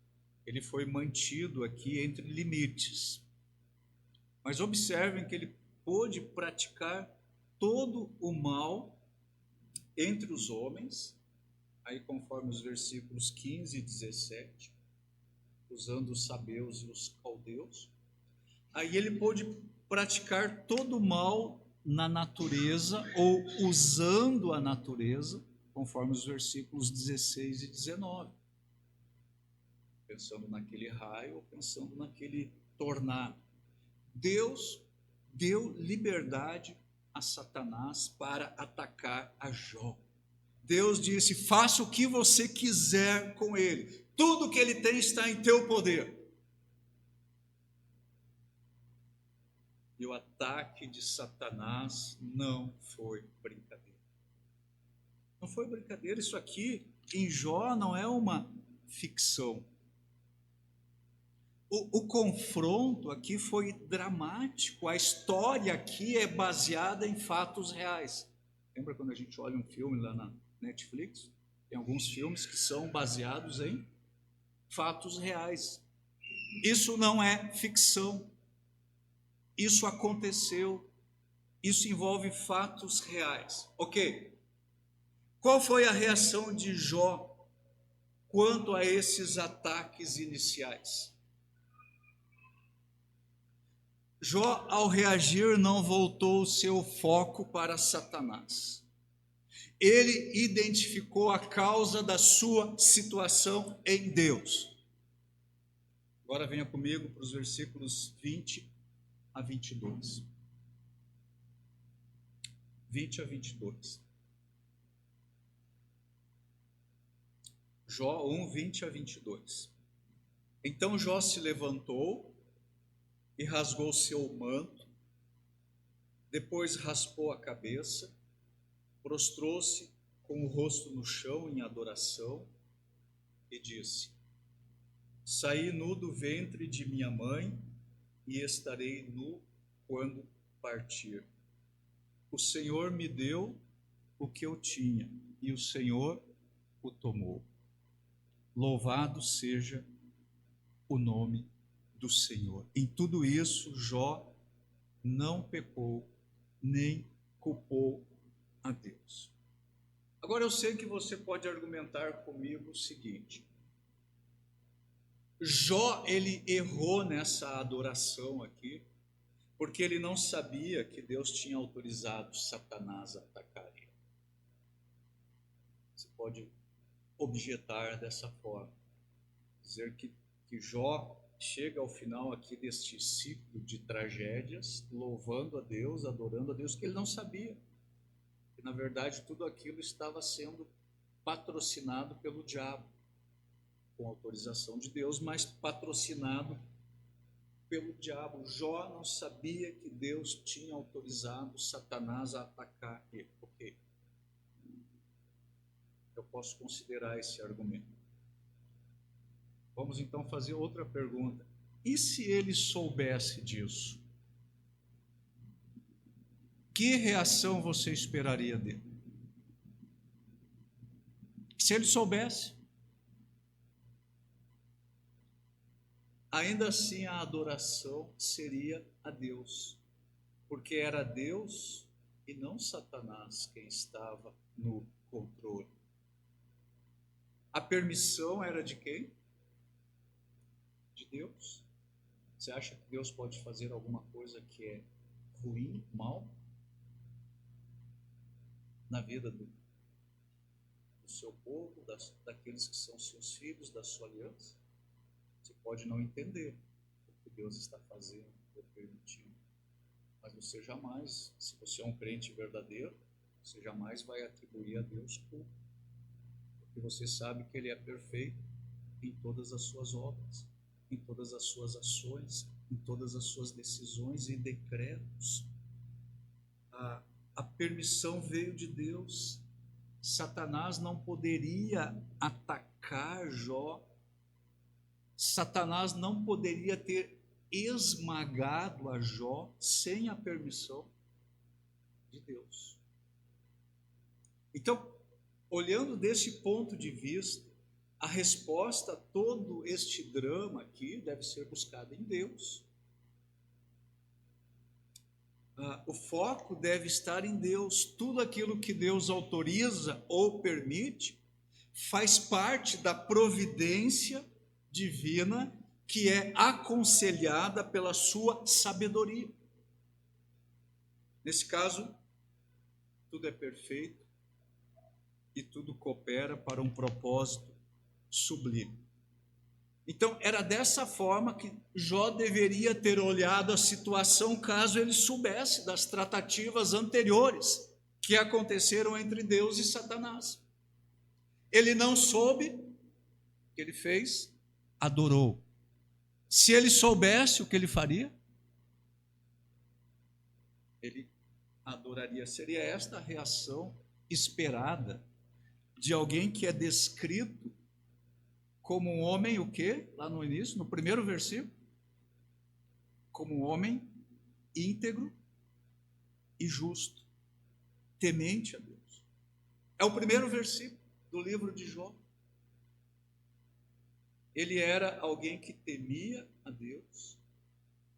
ele foi mantido aqui entre limites. Mas observem que ele pôde praticar todo o mal entre os homens, aí conforme os versículos 15 e 17, usando os sabeus e os caldeus. Aí ele pôde praticar todo o mal na natureza, ou usando a natureza, conforme os versículos 16 e 19. Pensando naquele raio, ou pensando naquele tornado. Deus deu liberdade a Satanás para atacar a Jó. Deus disse: faça o que você quiser com ele. Tudo que ele tem está em teu poder. E o ataque de Satanás não foi brincadeira. Não foi brincadeira. Isso aqui em Jó não é uma ficção. O confronto aqui foi dramático. A história aqui é baseada em fatos reais. Lembra quando a gente olha um filme lá na Netflix? Tem alguns filmes que são baseados em fatos reais. Isso não é ficção. Isso aconteceu. Isso envolve fatos reais. Ok. Qual foi a reação de Jó quanto a esses ataques iniciais? Jó, ao reagir, não voltou o seu foco para Satanás. Ele identificou a causa da sua situação em Deus. Agora venha comigo para os versículos 20 a 22. 20 a 22. Jó 1, 20 a 22. Então Jó se levantou e rasgou seu manto, depois raspou a cabeça, prostrou-se com o rosto no chão em adoração e disse: saí nu do ventre de minha mãe e estarei nu quando partir. O Senhor me deu o que eu tinha e o Senhor o tomou. Louvado seja o nome do Senhor. Em tudo isso, Jó não pecou, nem culpou a Deus. Agora eu sei que você pode argumentar comigo o seguinte: Jó, ele errou nessa adoração aqui, porque ele não sabia que Deus tinha autorizado Satanás a atacar ele. Você pode objetar dessa forma, dizer que Jó chega ao final aqui deste ciclo de tragédias, louvando a Deus, adorando a Deus, que ele não sabia. Que, na verdade, tudo aquilo estava sendo patrocinado pelo diabo, com autorização de Deus, mas patrocinado pelo diabo. Jó não sabia que Deus tinha autorizado Satanás a atacar ele. Ok. eu posso considerar esse argumento. Vamos então fazer outra pergunta. E se ele soubesse disso? Que reação você esperaria dele? Se ele soubesse, ainda assim a adoração seria a Deus, porque era Deus e não Satanás quem estava no controle. A permissão era de quem? De Deus. Você acha que Deus pode fazer alguma coisa que é ruim, mal, na vida do seu povo, daqueles que são seus filhos, da sua aliança? Você pode não entender o que Deus está fazendo ou permitindo, mas você jamais, se você é um crente verdadeiro, você jamais vai atribuir a Deus culpa, porque você sabe que Ele é perfeito em todas as suas obras, em todas as suas ações, em todas as suas decisões e decretos. A permissão veio de Deus. Satanás não poderia atacar Jó. Satanás não poderia ter esmagado a Jó sem a permissão de Deus. Então, olhando desse ponto de vista, a resposta a todo este drama aqui deve ser buscada em Deus. O foco deve estar em Deus. Tudo aquilo que Deus autoriza ou permite faz parte da providência divina que é aconselhada pela sua sabedoria. Nesse caso, tudo é perfeito e tudo coopera para um propósito sublime. Então, era dessa forma que Jó deveria ter olhado a situação caso ele soubesse das tratativas anteriores que aconteceram entre Deus e Satanás. Ele não soube, o que ele fez? Adorou. Se ele soubesse o que ele faria, ele adoraria. Seria esta a reação esperada de alguém que é descrito como um homem, o quê? Lá no início, no primeiro versículo, como um homem íntegro e justo, temente a Deus. É o primeiro versículo do livro de Jó. Ele era alguém que temia a Deus,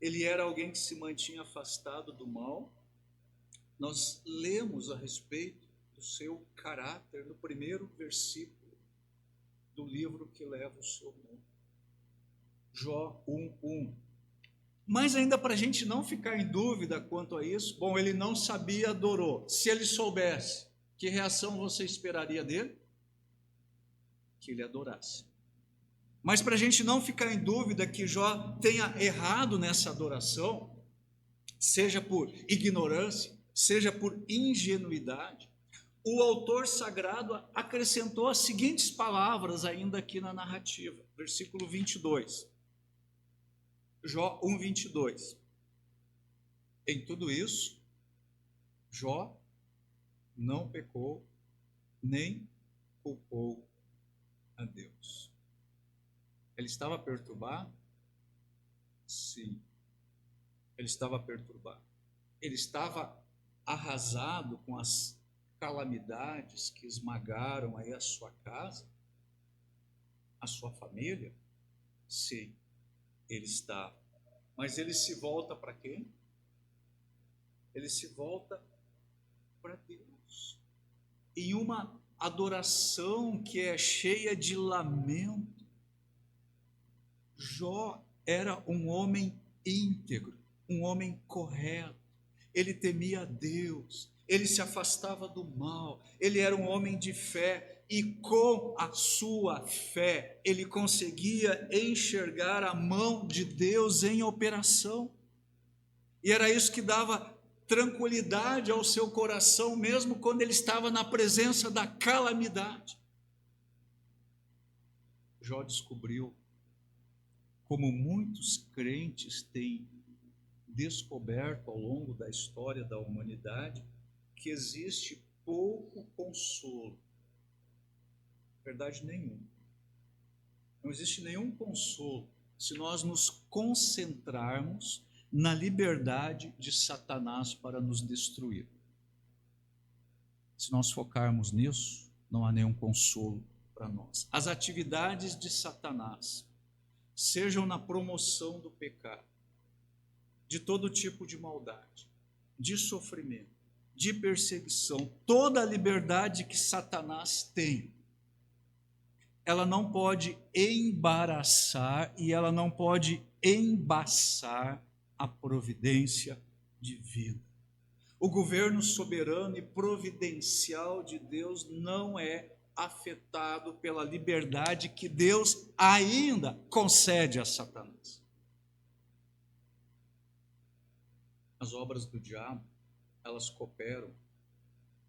ele era alguém que se mantinha afastado do mal. Nós lemos a respeito do seu caráter no primeiro versículo do livro que leva o seu nome, Jó 1:1. Mas ainda para a gente não ficar em dúvida quanto a isso, bom, ele não sabia, adorou. Se ele soubesse, que reação você esperaria dele? Que ele adorasse. Mas para a gente não ficar em dúvida que Jó tenha errado nessa adoração, seja por ignorância, seja por ingenuidade, o autor sagrado acrescentou as seguintes palavras ainda aqui na narrativa, versículo 22. Jó 1:22. Em tudo isso, Jó não pecou, nem culpou a Deus. Ele estava perturbado? Sim, ele estava perturbado. Ele estava arrasado com as calamidades que esmagaram aí a sua casa, a sua família? Sim, ele está. Mas ele se volta para quem? Ele se volta para Deus, em uma adoração que é cheia de lamento. Jó era um homem íntegro, um homem correto. Ele temia a Deus, ele se afastava do mal, ele era um homem de fé, e com a sua fé ele conseguia enxergar a mão de Deus em operação, e era isso que dava tranquilidade ao seu coração, mesmo quando ele estava na presença da calamidade. Jó descobriu, como muitos crentes têm descoberto ao longo da história da humanidade, que existe pouco consolo verdade nenhuma. Não existe nenhum consolo se nós nos concentrarmos na liberdade de Satanás para nos destruir. Se nós focarmos nisso, não há nenhum consolo para nós. As atividades de Satanás, sejam na promoção do pecado, de todo tipo de maldade, de sofrimento, de perseguição, toda a liberdade que Satanás tem, ela não pode embaraçar e ela não pode embaçar a providência divina. O governo soberano e providencial de Deus não é afetado pela liberdade que Deus ainda concede a Satanás. As obras do diabo, elas cooperam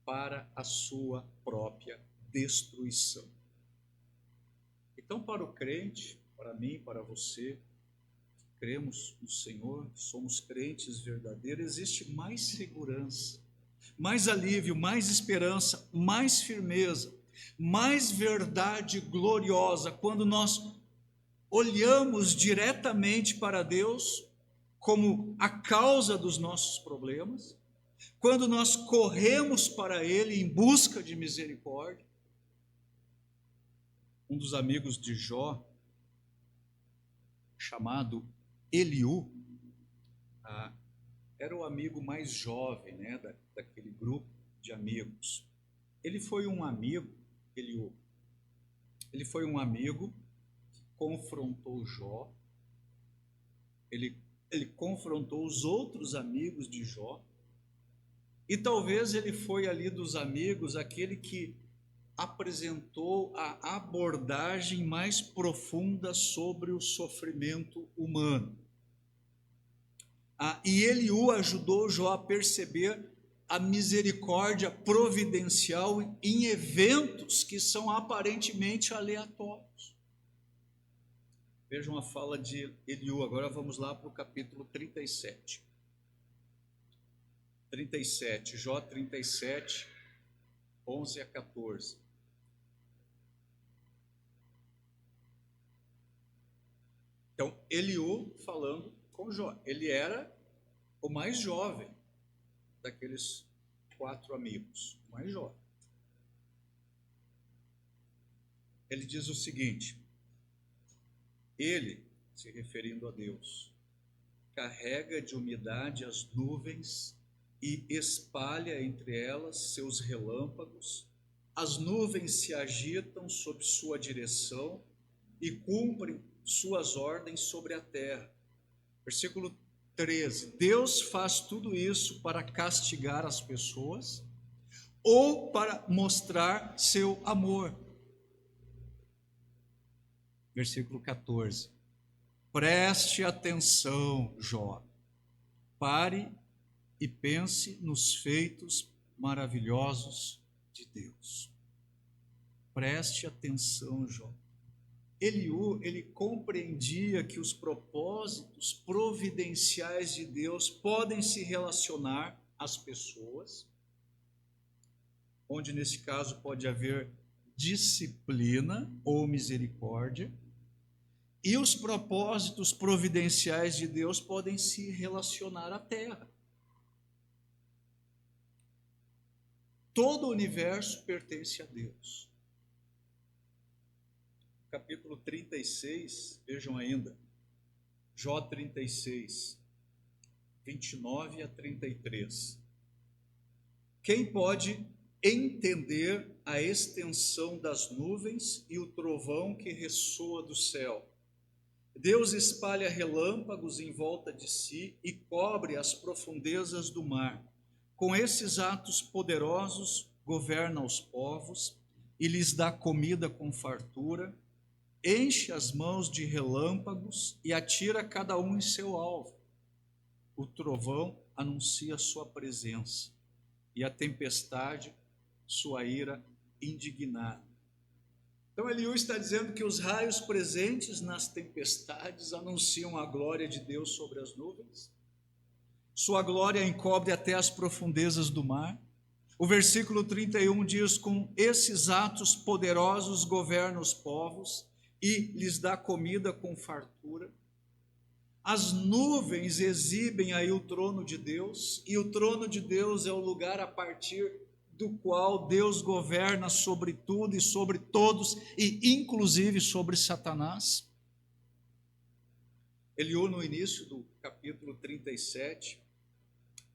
para a sua própria destruição. Então, para o crente, para mim, para você, que cremos no Senhor, somos crentes verdadeiros, existe mais segurança, mais alívio, mais esperança, mais firmeza, mais verdade gloriosa, quando nós olhamos diretamente para Deus como a causa dos nossos problemas, quando nós corremos para Ele em busca de misericórdia. Um dos amigos de Jó, chamado Eliú, era o amigo mais jovem, né, daquele grupo de amigos. Ele foi um amigo, Eliú, ele foi um amigo que confrontou Jó, ele confrontou os outros amigos de Jó, e talvez ele foi ali dos amigos aquele que apresentou a abordagem mais profunda sobre o sofrimento humano. E Eliú ajudou Jó a perceber a misericórdia providencial em eventos que são aparentemente aleatórios. Vejam a fala de Eliú. Agora vamos lá para o capítulo 37. 37, Jó 37, 11 a 14. Então, Eliú falando com Jó. Ele era o mais jovem daqueles 4 amigos, o mais jovem. Ele diz o seguinte: ele, se referindo a Deus, carrega de umidade as nuvens e espalha entre elas seus relâmpagos. As nuvens se agitam sob sua direção e cumprem suas ordens sobre a terra. Versículo 13. Deus faz tudo isso para castigar as pessoas ou para mostrar seu amor. Versículo 14. Preste atenção, Jó. Pare e pense nos feitos maravilhosos de Deus. Preste atenção, Jó. Eliú, ele compreendia que os propósitos providenciais de Deus podem se relacionar às pessoas, onde nesse caso pode haver disciplina ou misericórdia, e os propósitos providenciais de Deus podem se relacionar à terra. Todo o universo pertence a Deus. Capítulo 36, vejam ainda, Jó 36, 29 a 33. Quem pode entender a extensão das nuvens e o trovão que ressoa do céu? Deus espalha relâmpagos em volta de si e cobre as profundezas do mar. Com esses atos poderosos, governa os povos e lhes dá comida com fartura, enche as mãos de relâmpagos e atira cada um em seu alvo. O trovão anuncia sua presença e a tempestade sua ira indignada. Então Eliú está dizendo que os raios presentes nas tempestades anunciam a glória de Deus sobre as nuvens. Sua glória encobre até as profundezas do mar. O versículo 31 diz: com esses atos poderosos governa os povos e lhes dá comida com fartura. As nuvens exibem aí o trono de Deus, e o trono de Deus é o lugar a partir do qual Deus governa sobre tudo e sobre todos, e inclusive sobre Satanás. Eliú, no início do capítulo 37,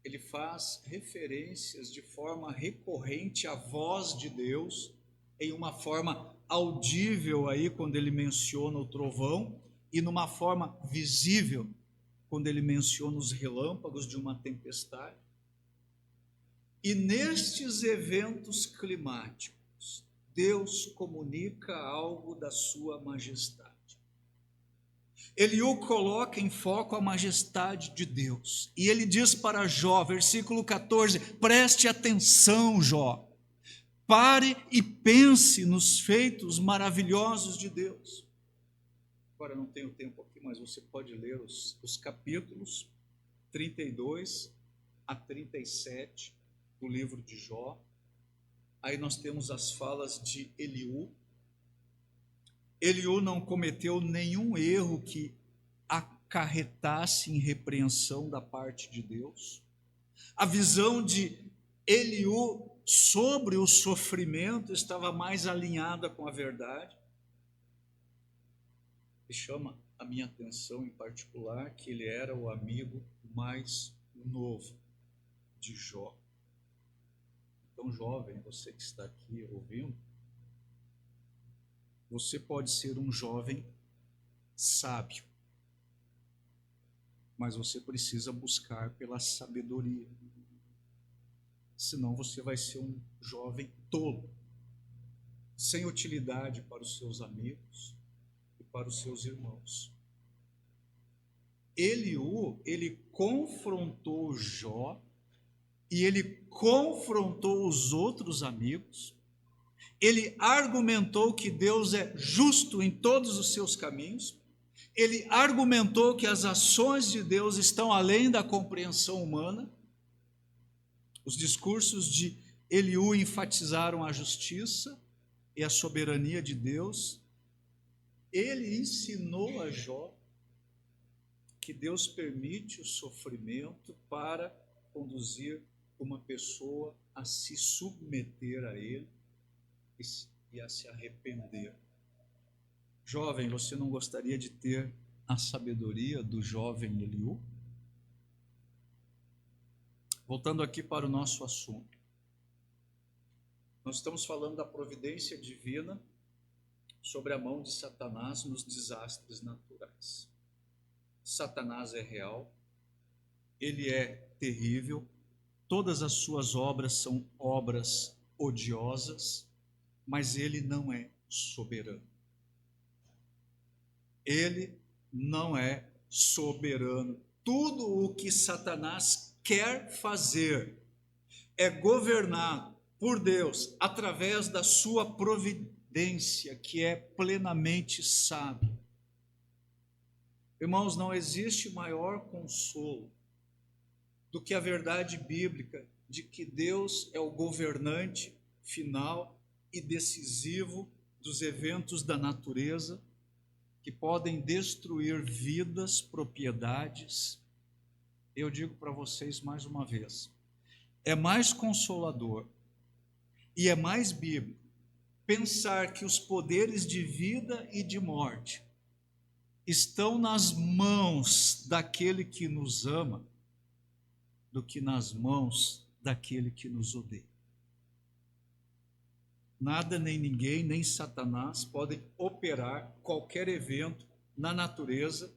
ele faz referências de forma recorrente à voz de Deus, em uma forma audível aí quando ele menciona o trovão, e numa forma visível quando ele menciona os relâmpagos de uma tempestade. E nestes eventos climáticos, Deus comunica algo da sua majestade. Eliú coloca em foco a majestade de Deus. E ele diz para Jó, versículo 14, preste atenção, Jó. Pare e pense nos feitos maravilhosos de Deus. Agora não tenho tempo aqui, mas você pode ler os capítulos 32 a 37 do livro de Jó. Aí nós temos as falas de Eliú. Eliú não cometeu nenhum erro que acarretasse em repreensão da parte de Deus. A visão de Eliú sobre o sofrimento estava mais alinhada com a verdade. E chama a minha atenção em particular que ele era o amigo mais novo de Jó. Então, jovem, você que está aqui ouvindo, você pode ser um jovem sábio, mas você precisa buscar pela sabedoria. Senão você vai ser um jovem tolo, sem utilidade para os seus amigos e para os seus irmãos. Eliú, ele confrontou Jó e ele confrontou os outros amigos. Ele argumentou que Deus é justo em todos os seus caminhos. Ele argumentou que as ações de Deus estão além da compreensão humana. Os discursos de Eliú enfatizaram a justiça e a soberania de Deus. Ele ensinou a Jó que Deus permite o sofrimento para conduzir uma pessoa a se submeter a Ele e a se arrepender. Jovem, você não gostaria de ter a sabedoria do jovem Eliú? Voltando aqui para o nosso assunto. Nós estamos falando da providência divina sobre a mão de Satanás nos desastres naturais. Satanás é real, ele é terrível, todas as suas obras são obras odiosas, mas ele não é soberano. Ele não é soberano. Tudo o que Satanás quer fazer é governado por Deus através da sua providência, que é plenamente sábia. Irmãos, não existe maior consolo do que a verdade bíblica de que Deus é o governante final e decisivo dos eventos da natureza que podem destruir vidas, propriedades. Eu digo para vocês mais uma vez, é mais consolador e é mais bíblico pensar que os poderes de vida e de morte estão nas mãos daquele que nos ama do que nas mãos daquele que nos odeia. Nada, nem ninguém, nem Satanás podem operar qualquer evento na natureza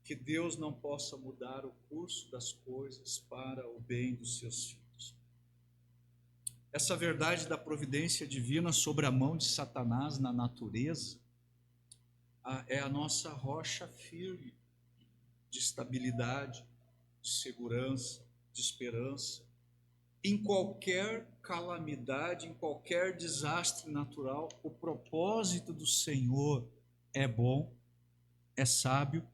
que Deus não possa mudar o curso das coisas para o bem dos seus filhos. Essa verdade da providência divina sobre a mão de Satanás na natureza é a nossa rocha firme de estabilidade, de segurança, de esperança. Em qualquer calamidade, em qualquer desastre natural, o propósito do Senhor é bom, é sábio,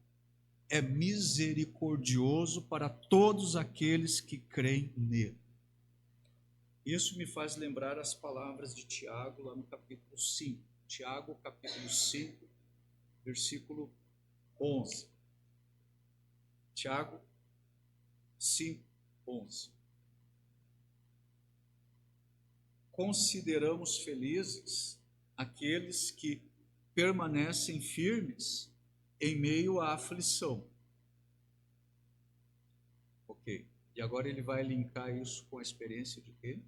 é misericordioso para todos aqueles que creem nele. Isso me faz lembrar as palavras de Tiago lá no capítulo 5. Tiago, capítulo 5, versículo 11. Tiago 5, 11. Consideramos felizes aqueles que permanecem firmes em meio à aflição. Ok. E agora ele vai linkar isso com a experiência de quê?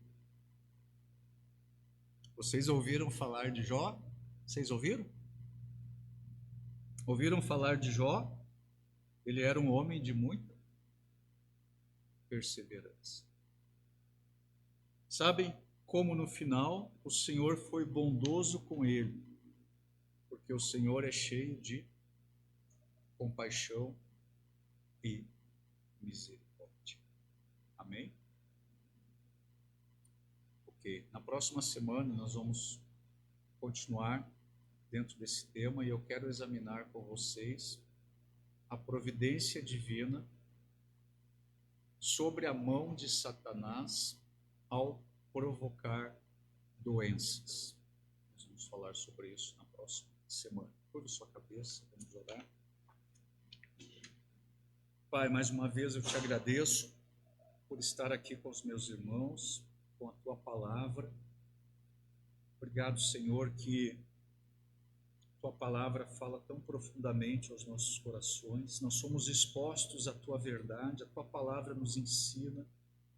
Vocês ouviram falar de Jó? Vocês ouviram? Ouviram falar de Jó? Ele era um homem de muita perseverança. Sabem como no final o Senhor foi bondoso com ele? Porque o Senhor é cheio de compaixão e misericórdia. Amém? Ok. Na próxima semana nós vamos continuar dentro desse tema e eu quero examinar com vocês a providência divina sobre a mão de Satanás ao provocar doenças. Nós vamos falar sobre isso na próxima semana. Curva sua cabeça, vamos orar. Pai, mais uma vez eu te agradeço por estar aqui com os meus irmãos, com a tua palavra. Obrigado, Senhor, que tua palavra fala tão profundamente aos nossos corações. Nós somos expostos à tua verdade, a tua palavra nos ensina,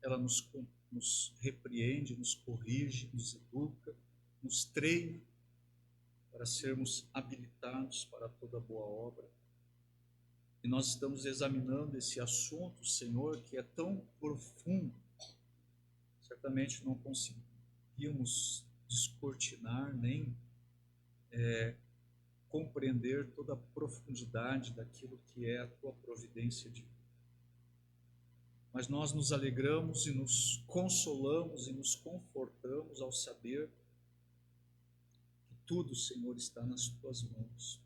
ela nos repreende, nos corrige, nos educa, nos treina para sermos habilitados para toda boa obra. E nós estamos examinando esse assunto, Senhor, que é tão profundo. Certamente não conseguimos descortinar nem compreender toda a profundidade daquilo que é a tua providência divina. Mas nós nos alegramos e nos consolamos e nos confortamos ao saber que tudo, Senhor, está nas tuas mãos.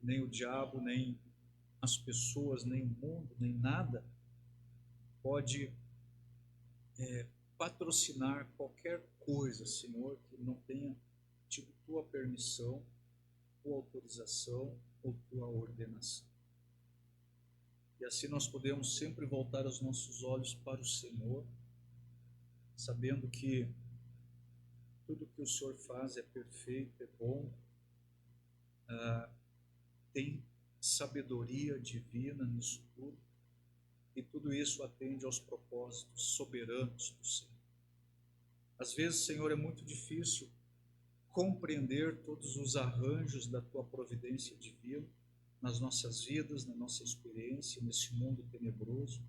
Nem o diabo, nem as pessoas, nem o mundo, nem nada pode patrocinar qualquer coisa, Senhor, que não tenha tido tua permissão, tua autorização ou tua ordenação. E assim nós podemos sempre voltar os nossos olhos para o Senhor, sabendo que tudo que o Senhor faz é perfeito, é bom, tem sabedoria divina nisso tudo, e tudo isso atende aos propósitos soberanos do Senhor. Às vezes, Senhor, é muito difícil compreender todos os arranjos da tua providência divina nas nossas vidas, na nossa experiência, nesse mundo tenebroso.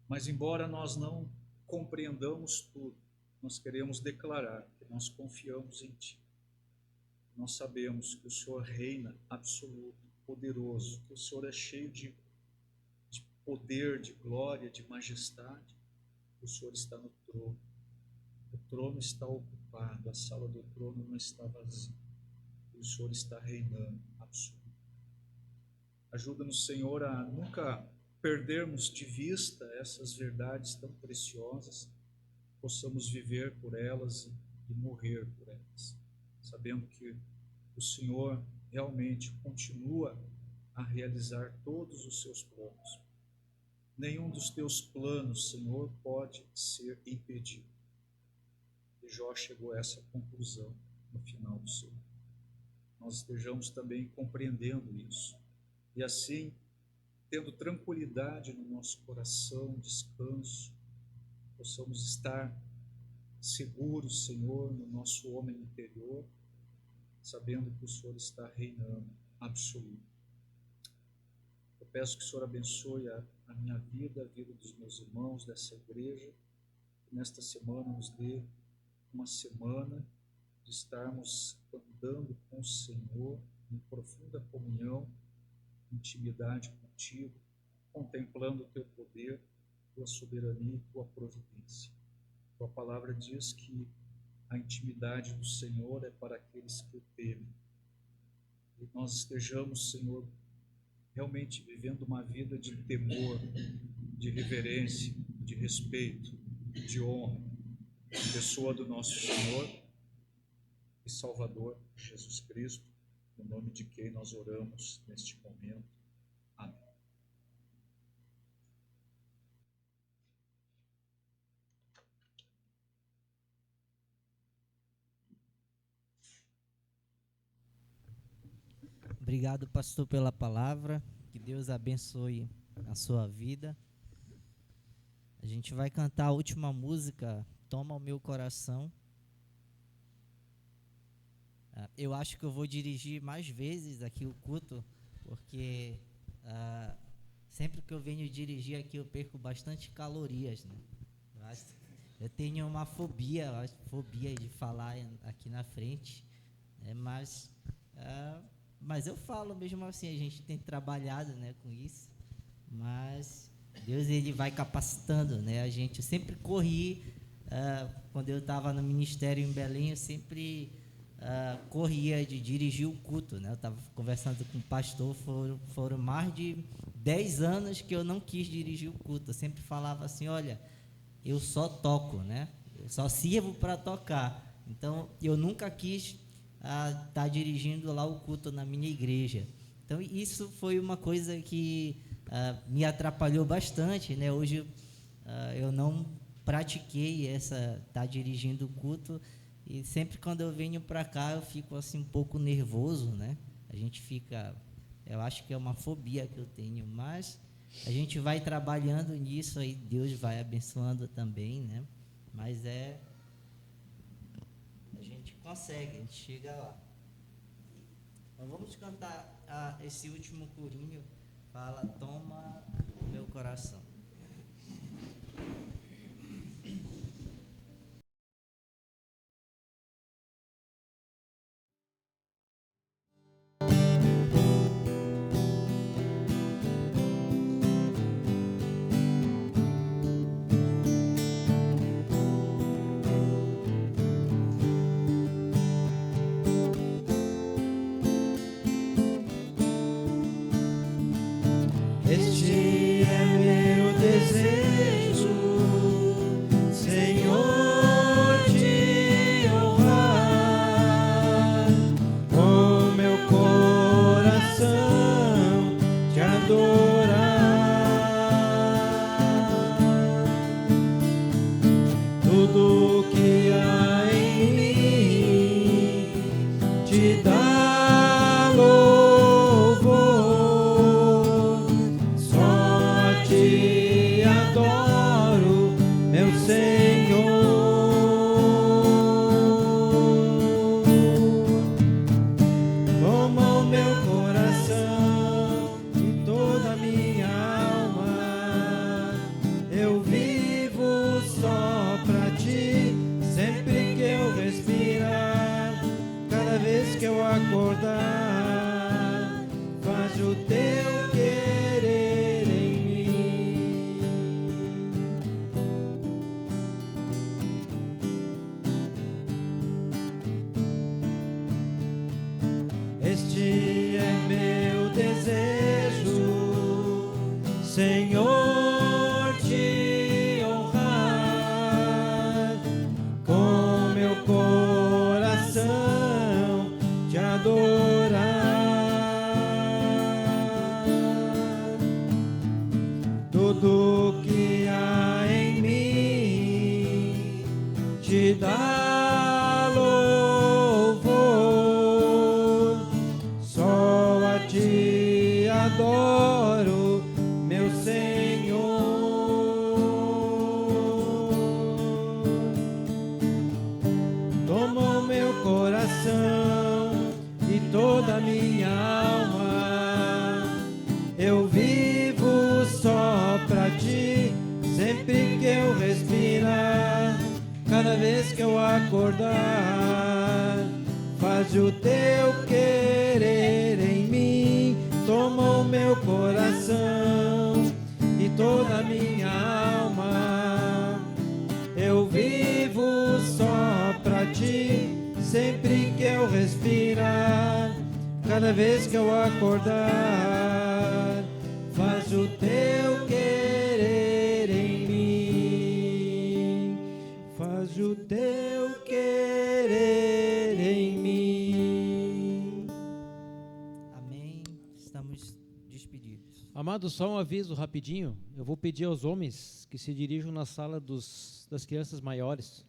Mas embora nós não compreendamos tudo, nós queremos declarar que nós confiamos em Ti. Nós sabemos que o Senhor reina absoluto, poderoso, que o Senhor é cheio de poder, de glória, de majestade. O Senhor está no trono. O trono está ocupado, a sala do trono não está vazia. O Senhor está reinando absoluto. Ajuda-nos, Senhor, a nunca perdermos de vista essas verdades tão preciosas, possamos viver por elas e morrer por elas, sabendo que o Senhor realmente continua a realizar todos os seus planos. Nenhum dos teus planos, Senhor, pode ser impedido. E Jó chegou a essa conclusão no final do seu. Nós estejamos também compreendendo isso. E assim, tendo tranquilidade no nosso coração, descanso, possamos estar seguros, Senhor, no nosso homem interior, sabendo que o Senhor está reinando absoluto. Eu peço que o Senhor abençoe a minha vida, a vida dos meus irmãos dessa igreja, que nesta semana nos dê uma semana de estarmos andando com o Senhor em profunda comunhão, intimidade contigo, contemplando o teu poder, tua soberania e tua providência. Tua palavra diz que a intimidade do Senhor é para aqueles que o temem. E nós estejamos, Senhor, realmente vivendo uma vida de temor, de reverência, de respeito, de honra, na pessoa do nosso Senhor e Salvador Jesus Cristo, no nome de quem nós oramos neste momento. Amém. Obrigado, pastor, pela palavra. Que Deus abençoe a sua vida. A gente vai cantar a última música, Toma o Meu Coração. Eu acho que eu vou dirigir mais vezes aqui o culto, porque sempre que eu venho dirigir aqui eu perco bastante calorias, né? Eu tenho uma fobia de falar aqui na frente, né? Mas eu falo mesmo assim, a gente tem trabalhado, né, com isso, mas Deus, ele vai capacitando, né? A gente sempre corri, quando eu estava no ministério em Belém, eu sempre corria de dirigir o culto, né? Eu estava conversando com o pastor, foram mais de 10 anos que eu não quis dirigir o culto. Eu sempre falava assim, olha, eu só toco, né? Eu só sirvo para tocar. Então, eu nunca quis estar dirigindo lá o culto na minha igreja. Então, isso foi uma coisa que me atrapalhou bastante, né? Hoje, eu não pratiquei estar dirigindo o culto, e sempre quando eu venho para cá eu fico assim um pouco nervoso, né? A gente fica, eu acho que é uma fobia que eu tenho, mas a gente vai trabalhando nisso, aí Deus vai abençoando também, né? Mas a gente consegue, a gente chega lá. Então vamos cantar esse último corinho, fala, toma o meu coração. Este é meu desejo, Senhor, te honrar, com meu coração te adorar. Tudo que há em mim te dá louvor. Só te adoro, meu Senhor. Toma o meu coração e toda a minha alma. Eu vivo só pra ti, sempre que eu respirar, cada vez que eu acordar, faz o teu querer em mim. Este é meu desejo, Senhor, te honrar, com meu coração te adorar. Tudo que há em mim te dá louvor. Só a ti adoro, meu Senhor. Toma o meu coração e toda a minha alma. Eu vivo só pra ti, sempre que eu respirar, cada vez que eu acordar, faz o teu querer em mim. Toma o meu coração e toda a minha alma. Eu vivo só pra ti, sempre que eu respirar, cada vez que eu acordar, faz o teu querer em mim. Faz haja o teu querer em mim. Amém. Estamos despedidos. Amado, só um aviso rapidinho. Eu vou pedir aos homens que se dirijam na sala das crianças maiores.